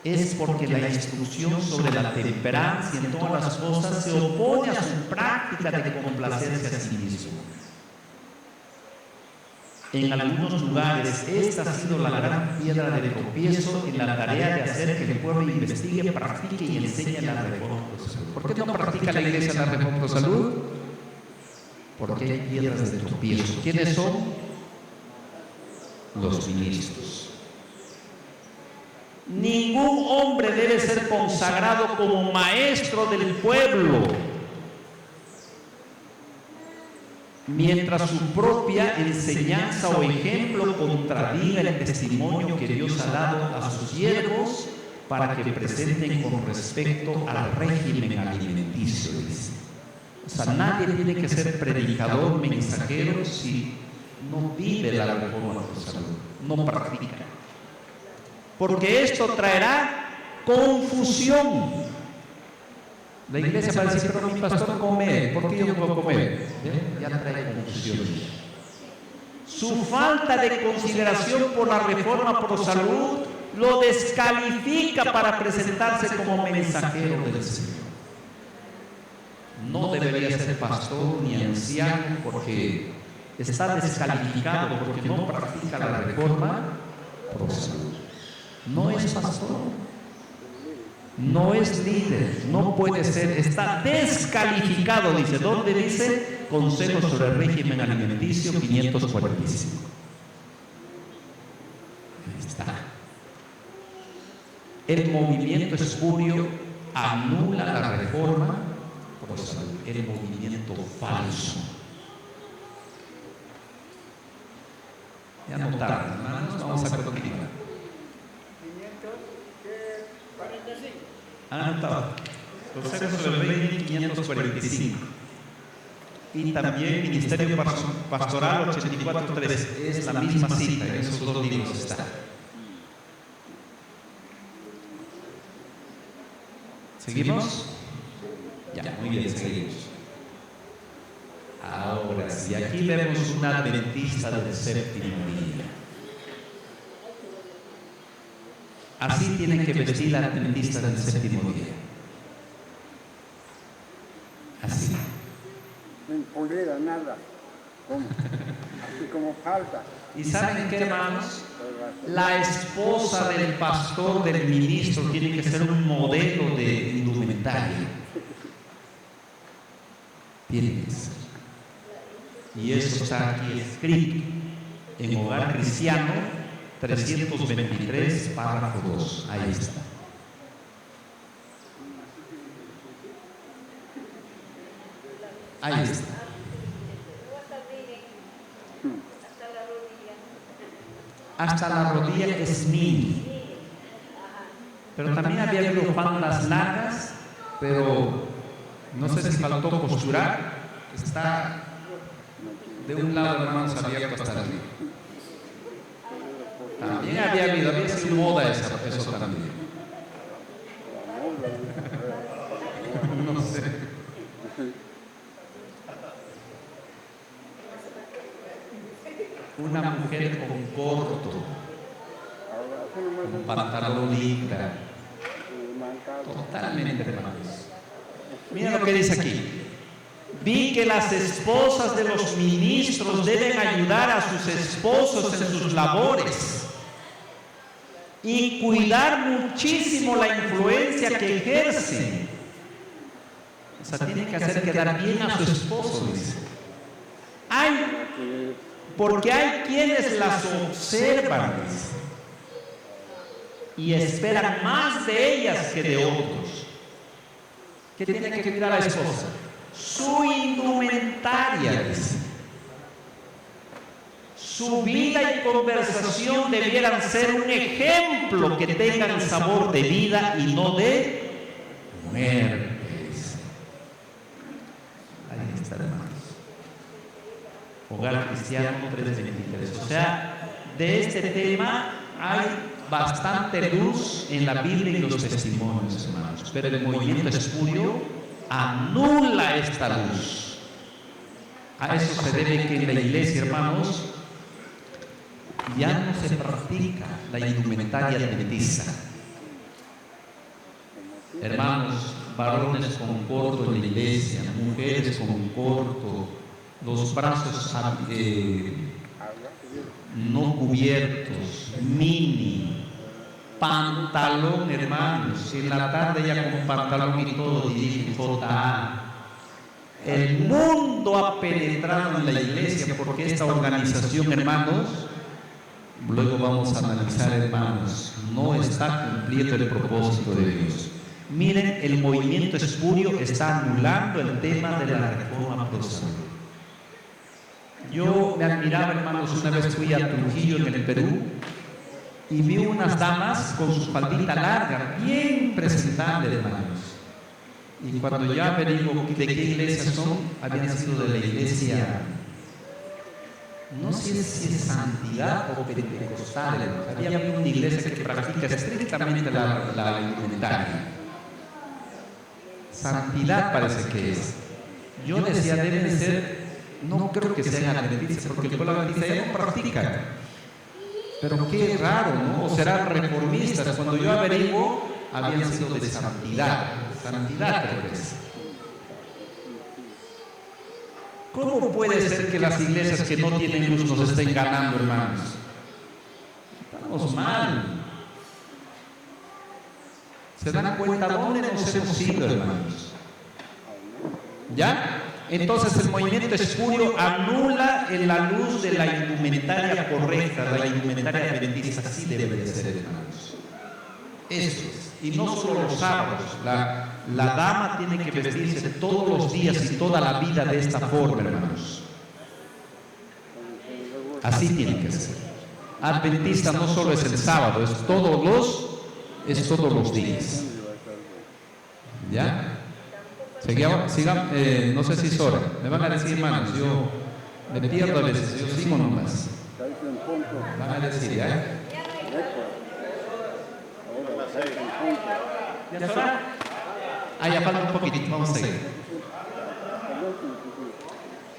Es porque la instrucción sobre la temperancia en todas las cosas se opone a su práctica de complacerse a sí mismo. En algunos lugares, esta ha sido la gran piedra de tropiezo en la tarea de hacer que el pueblo investigue, practique y enseñe la reforma por salud. ¿Por qué no practica la iglesia la reforma por salud? Porque hay piedras de tropiezo. ¿Quiénes son? Los ministros. Ningún hombre debe ser consagrado como maestro del pueblo, mientras su propia enseñanza o ejemplo contradiga el testimonio que Dios ha dado a sus siervos para que presenten con respecto al régimen alimenticio. O sea, nadie tiene que ser predicador, mensajero, si no vive la reforma por salud, no practica. Porque esto traerá confusión. La iglesia va a decir, pero mi pastor come, ¿por qué yo no puedo comer? Ya trae confusión. Su falta de consideración por la reforma por salud lo descalifica para presentarse como mensajero del Señor. No debería ser pastor ni anciano porque está descalificado, porque no practica la reforma por salud. No es pastor, no es líder, no puede ser, está descalificado, dice. ¿Dónde dice? Consejo sobre el régimen alimenticio 545. Ahí está. El movimiento espurio anula la reforma por salud, el movimiento falso. Ya notaron, hermanos, vamos a continuar. Han anotado. Consejo sobre el régimen 545. Y también Ministerio Pastoral 84.3. Es la misma cita, en esos dos libros está. ¿Seguimos? Ya, muy bien, seguimos. Ahora sí, aquí vemos una adventista del séptimo día. Así tienen que vestir la adventista del séptimo día. Así.
Sin polera, nada. Así como falta.
¿Y saben qué, hermanos? La esposa del pastor, del ministro, tiene que ser un modelo de indumentaria. Tiene que ser. Y eso está aquí escrito en Hogar Cristiano 323, párrafo 2. Ahí está. Ahí está. Hasta la rodilla es mini. Pero también había habido faldas largas, pero no sé si faltó costurar. Está de un lado, hermanos, abierto hasta arriba. También había sido moda eso también. no sé. Una mujer con corto, con pantalón licra, totalmente, hermanos. Mira lo que dice aquí. Vi que las esposas de los ministros deben ayudar a sus esposos en sus labores y cuidar muchísimo la influencia que ejercen. O sea, tienen que hacer quedar bien a su esposo, dice. Porque hay quienes las observan, dice, y esperan más de ellas que de otros. ¿Qué tiene que cuidar a la esposa? Su indumentaria, dice. Su vida y conversación debieran ser un ejemplo que tengan sabor de vida y no de muerte. Ahí está, hermanos. Hogar Cristiano 3:23. O sea, de este tema hay bastante luz en la Biblia y los testimonios, hermanos. Pero el movimiento espurio anula esta luz. A eso se debe que en la iglesia, hermanos, ya no se practica la indumentaria adventista. Hermanos, varones con corto en la iglesia, mujeres con corto, los brazos no cubiertos, mini, pantalón, hermanos. En la tarde ya con pantalón y todo dirigen JA. El mundo ha penetrado en la iglesia porque esta organización, hermanos, luego vamos a analizar, hermanos, no está cumpliendo el propósito de Dios. Miren, el movimiento espurio está anulando el tema de la reforma protestante. Yo me admiraba, hermanos, una vez fui a Trujillo en el Perú y vi unas damas con su faldita larga, bien presentable, hermanos. Y cuando yo averiguo de qué iglesia son, habían sido de la iglesia, no sé si es santidad o pentecostal, hermanos. Había una iglesia que practica estrictamente la indumentaria. Santidad parece que es. Yo decía, deben ser, no creo que sean adventistas, porque el pueblo adventista ya no practica. Pero qué raro, ¿no? O serán reformistas. Cuando yo averiguo, habían sido de santidad. Santidad, creo que es. ¿Cómo puede ser que las iglesias que no tienen luz nos estén ganando, hermanos? Estamos mal. ¿Se dan cuenta dónde nos hemos ido, hermanos? ¿Ya? Entonces el movimiento espurio anula en la luz de la indumentaria correcta, la indumentaria adventista. Así debe de ser, hermanos. Eso es. Y no solo los sábados. La dama tiene que vestirse todos los días y toda la vida de esta forma, hermanos. Así tiene que ser. Adventista no solo es el sábado, es todos los días. ¿Ya? Siga, no sé si es hora. Me van a decir, hermanos, yo me pierdo a veces, yo sigo nomás. Van a decir, ¿ya? ¿Ya está? Ya falta un poquitito, vamos a seguir.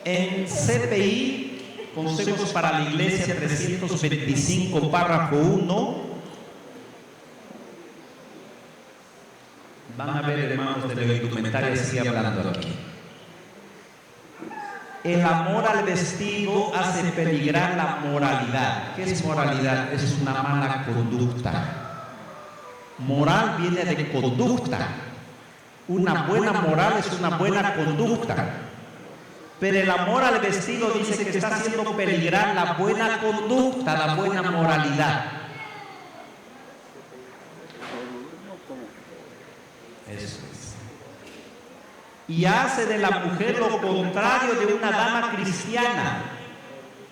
En CPI, Consejos para la Iglesia 325, párrafo 1, van a ver, hermanos, de la indumentaria, sigue hablando aquí. El amor al vestido hace peligrar la moralidad. ¿Qué es moralidad? Es una mala conducta. Moral viene de conducta. Una buena moral es una buena conducta. Pero el amor al vestido dice que está haciendo peligrar la buena conducta, la buena moralidad. Eso es. Y hace de la mujer lo contrario de una dama cristiana,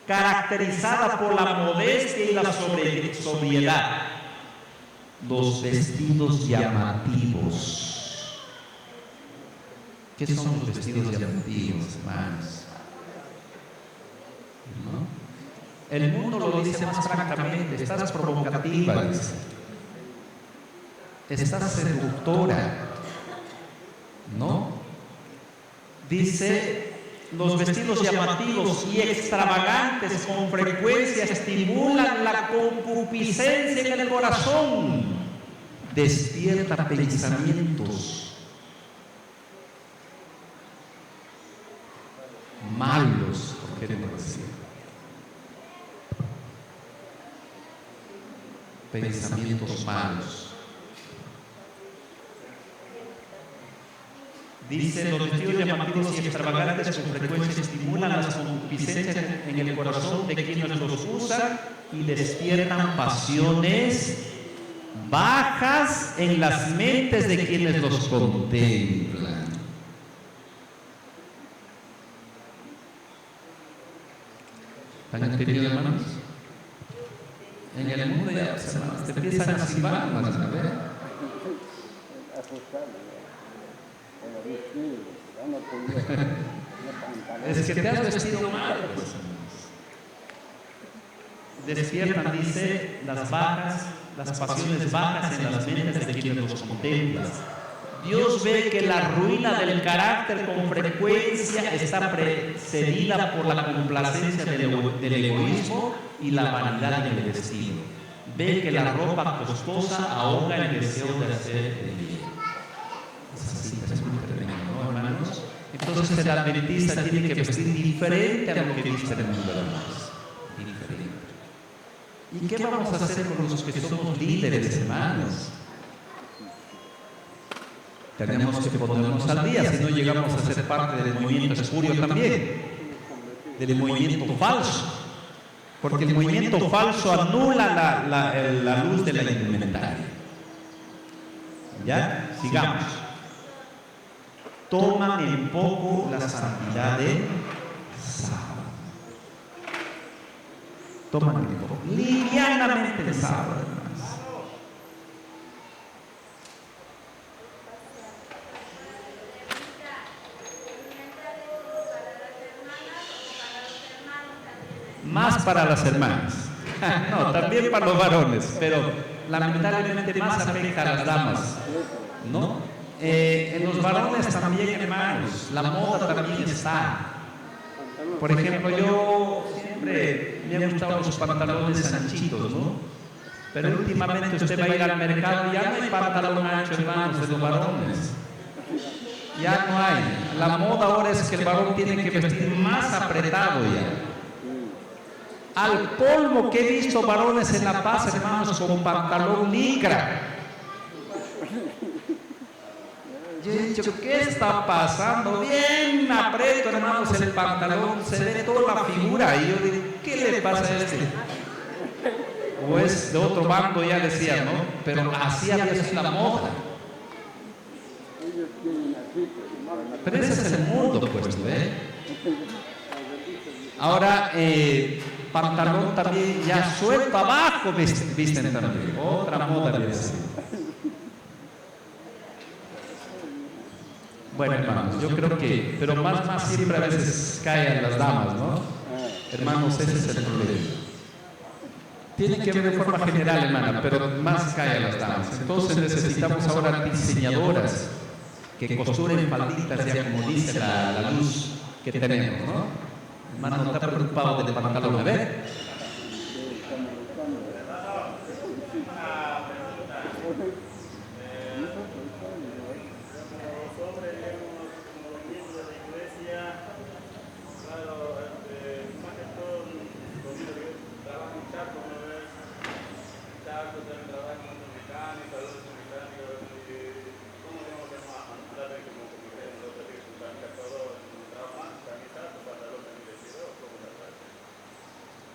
caracterizada por la modestia y la sobriedad. Los vestidos llamativos. ¿Qué son los vestidos llamativos, hermanos? ¿No? El mundo lo dice más francamente: estás provocativa, dice. Estás seductora, ¿no? Dice, los vestidos llamativos y extravagantes con frecuencia estimulan la concupiscencia en el corazón, despierta pensamientos malos, ¿por qué no decir? Pensamientos malos. Dice, los vestidos llamativos y extravagantes con frecuencia estimulan las concupiscencias en el corazón de quienes los usan y despiertan pasiones bajas en las mentes de quienes los contemplan. ¿Han entendido, hermanos? En el mundo ya, hermanos, te empiezan a silbar, hermanos, a ver. Es que te has vestido mal. Despiertan, dice, las pasiones bajas en las mentes de quienes los contemplan. Dios ve que la ruina del carácter con frecuencia está precedida por la complacencia del egoísmo y la vanidad en el vestido. Ve que la ropa costosa ahoga el deseo de hacer el bien. Esa cita es muy tremenda, ¿no, hermanos? Entonces el adventista tiene que vestir diferente a lo que viste en el mundo, hermanos. Diferente. ¿Y qué vamos a hacer con los que somos líderes, hermanos? Tenemos que ponernos al día, si no llegamos a ser parte del movimiento espurio también, del movimiento falso, porque el movimiento falso anula la luz de la indumentaria. ¿Ya? Sigamos. Toman en poco la santidad del sábado. Toman en poco, livianamente el sábado, hermanos. Más para las hermanas. No, también para los varones, pero lamentablemente más afecta a las damas, ¿no? En los varones también, hermanos, la moda también está. Por ejemplo, yo siempre me han gustado los pantalones anchitos, ¿no? Pero últimamente usted va a ir al mercado y ya no hay pantalón ancho, hermanos, de los varones. Ya no hay. La moda ahora es que el varón tiene que vestir más apretado ya. Al polvo que he visto varones en La Paz, hermanos, con pantalón licra. Yo he dicho, ¿qué está pasando? Bien aprieto, hermanos, el pantalón, se ve toda la figura. Y yo digo, ¿qué le pasa a este? O es de otro bando, ya decía, ¿no? Pero así había sido la moda. Pero ese es el mundo, pues, ¿eh? Ahora, pantalón también ya suelto abajo visten también. Otra moda de decir. Bueno, hermanos, yo creo que, pero más siempre a veces caen las damas, ¿no? Hermanos, ese es el problema. Tiene que ver de forma general, hermana, pero más caen las damas. Entonces necesitamos ahora diseñadoras que costuren falditas, ya como dice la luz que tenemos, ¿no? Hermano, no está preocupado del pantalón, a ver.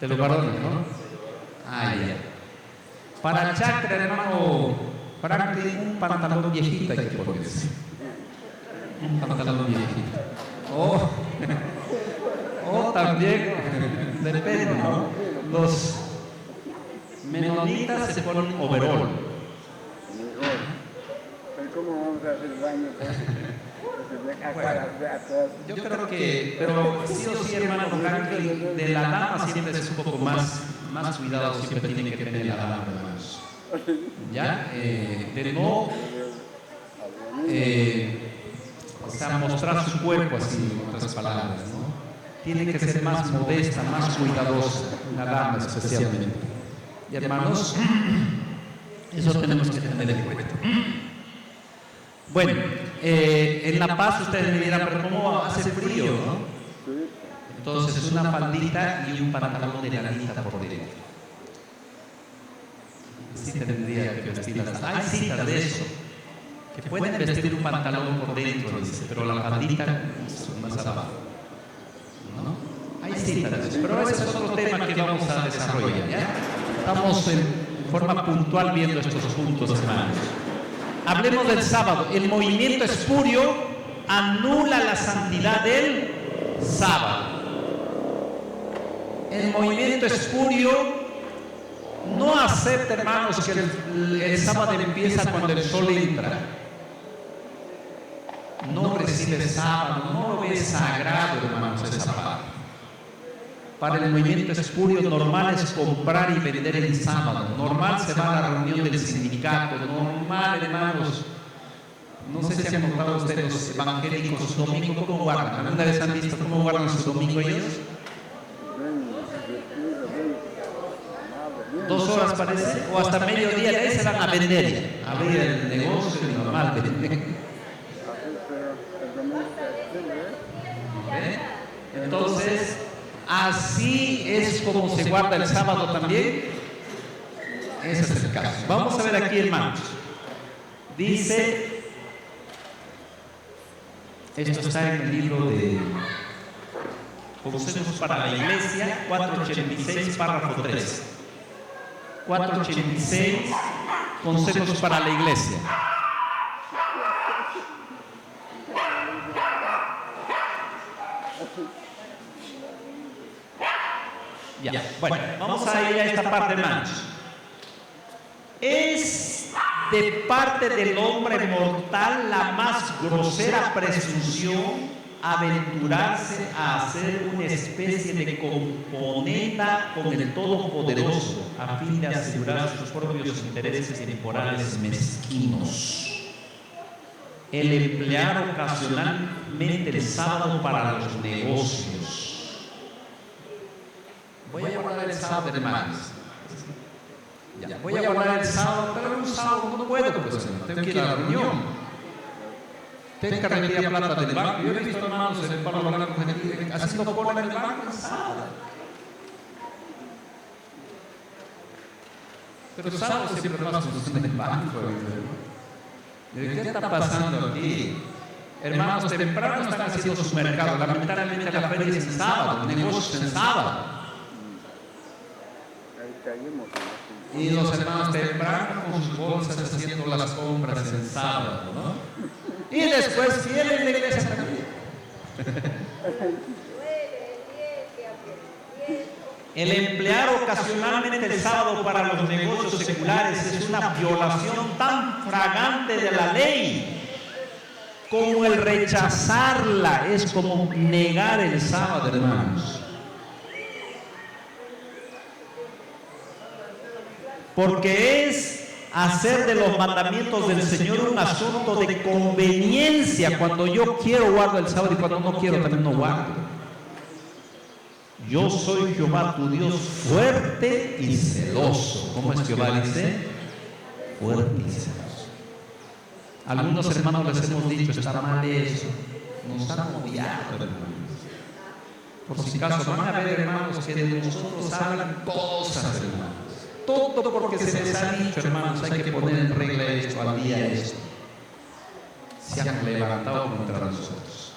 De los varones, ¿no? Ah, ya. Para chakra, hermano Franklin, un pantalón viejito hay que ponerse. Un pantalón viejito. O también, depende, ¿no? Los menonitas se ponen overol.
¿Cómo vamos a hacer baño?
Yo creo que, pero sí o sí, hermano Franklin, de la dama siempre es un poco más cuidado, siempre tiene que tener la dama, hermanos. ¿Ya? De no, sea, mostrar su cuerpo así, en otras palabras, ¿no? Tiene que ser más modesta, más cuidadosa, una dama especialmente. Y hermanos, eso tenemos que tener en cuenta. Bueno, en La Paz ustedes me dirán, pero ¿cómo hace frío, no? Entonces una faldita y un pantalón de lanita por dentro. Sí tendría que vestirlas. Hay citas de eso, que pueden vestir un pantalón por dentro, dice, pero la faldita es más abajo, ¿no? Hay citas de eso, pero ese es otro tema que vamos a desarrollar, ¿ya? Estamos en forma puntual viendo estos puntos, hermanos. Hablemos del sábado. El movimiento espurio anula la santidad del sábado. El movimiento espurio no acepta, hermanos, que el sábado empieza cuando el sol entra. No recibe sábado, no lo ve sagrado, hermanos, esa parte. Para el movimiento espurio normal es comprar y vender el sábado. Normal se va a la reunión del sindicato. Normal, hermanos. No sé si han notado ustedes los evangélicos su domingo, ¿cómo guardan? ¿Alguna vez han visto cómo guardan su domingo ellos? 2 horas parece, o hasta mediodía, de ahí se van a vender ya, a abrir el negocio y normal. Entonces, así es como se guarda el sábado también. Ese es el caso. Vamos a ver aquí, hermanos. Dice, esto está en el libro de Consejos para la Iglesia, 486, párrafo 3. 486, Consejos para la Iglesia. Ya, bueno, vamos a ir a esta parte, hermanos. Es de parte del hombre mortal la más grosera presunción aventurarse a hacer una especie de componenda con el Todopoderoso a fin de asegurar sus propios intereses temporales mezquinos. El emplear ocasionalmente el sábado para los negocios. Voy a guardar el sábado, hermanos. Ya, voy a guardar el sábado, pero un sábado no puedo, pues, tengo que ir a la reunión. Tengo que retirar plata del banco. Yo he visto, hermanos, en el Palo Blanco haciendo cola en el banco el sábado. Pero el sábado siempre pasa en el banco. ¿Qué está pasando aquí? Hermanos, temprano están haciendo su mercado. Lamentablemente la feria es en sábado, el negocio es en sábado. Y los hermanos temprano con sus bolsas haciendo las compras en sábado, ¿no? Y después viene la iglesia también. El emplear ocasionalmente el sábado para los negocios seculares es una violación tan flagrante de la ley como el rechazarla es como negar el sábado, hermanos. Porque es hacer de los mandamientos del Señor un asunto de conveniencia. Cuando yo quiero guardo el sábado y cuando no quiero también no guardo. Yo soy Jehová tu Dios fuerte y celoso. ¿Cómo es Jehová? Dice fuerte y celoso. Algunos hermanos les hemos dicho, está mal eso. Nos han odiado, hermanos. Por si acaso van a ver, hermanos, que de nosotros hablan cosas, hermanos. Todo porque se les ha dicho, hermanos, hay que poner en regla esto, al día esto. Se han levantado contra nosotros.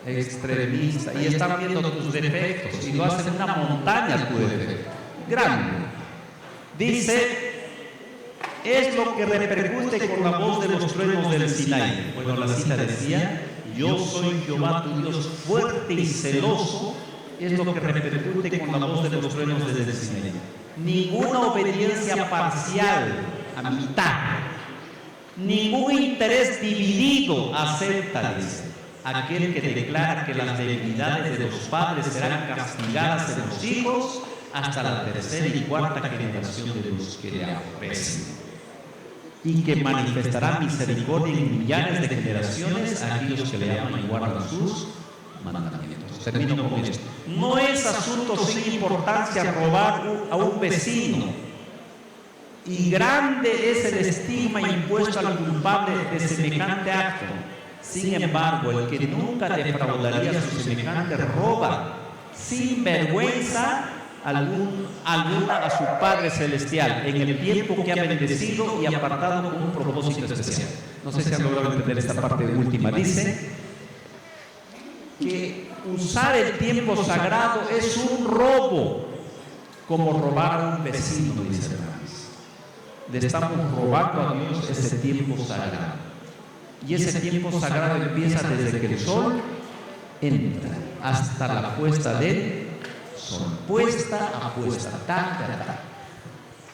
Extremista. Y están viendo tus defectos y lo hacen una montaña tu defecto. Grande. Dice, es lo que repercute con la voz de los truenos del Sinaí. Bueno, la cita decía, yo soy Jehová tu Dios fuerte y celoso, es lo que repercute con la voz de los truenos desde el Sinaí. Ninguna obediencia parcial, a mitad, ningún interés dividido acepta, dice, aquel que declara que las debilidades de los padres serán castigadas en los hijos hasta la tercera y cuarta generación de los que le aborrecen. y que manifestará misericordia en millares de generaciones a aquellos que le aman y guardan sus mandamientos. Termino con esto. No es asunto sin importancia robar a un vecino, y grande es el estigma impuesto al culpable de semejante acto. Sin embargo, el que nunca defraudaría a su semejante roba sin vergüenza alguna a su Padre Celestial en el tiempo que ha bendecido y apartado con un propósito especial. No sé si han logrado entender esta parte última. Dice que usar el tiempo sagrado es un robo, como robar a un vecino, dice hermanos. Le estamos robando a Dios ese tiempo sagrado. Y ese tiempo sagrado empieza desde que el sol entra hasta la puesta del sol. Puesta a puesta.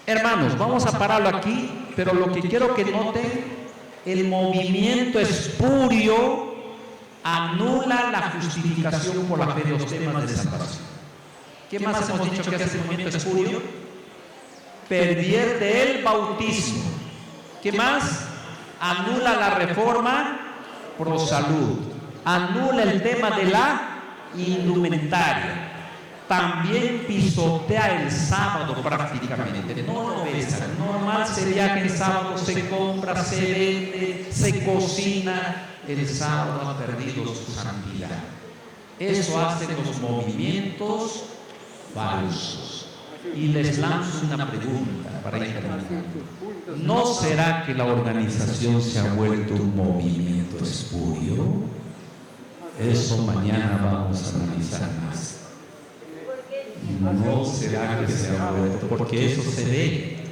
Hermanos, vamos a pararlo aquí, pero lo que quiero que noten, el movimiento espurio anula la justificación por la fe de los temas de salvación. ¿Qué más hemos dicho que hace el movimiento espurio? Pervierte el bautismo. ¿Qué más? Anula la reforma pro salud. Anula el tema de la indumentaria. También pisotea el sábado prácticamente. No lo besa. Normal se viaja el sábado, se compra, se vende, se cocina. El sábado ha perdido su santidad. Eso hace los movimientos falsos. Y les lanzo una pregunta para ir terminando. ¿No será que la organización se ha vuelto un movimiento espurio? Eso mañana vamos a analizar más. ¿No será que se ha vuelto? Porque eso se ve.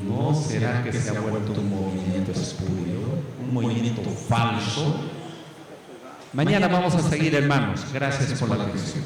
¿No será que se ha vuelto un movimiento espurio? Un movimiento falso. Mañana vamos a seguir, hermanos. Gracias por la atención.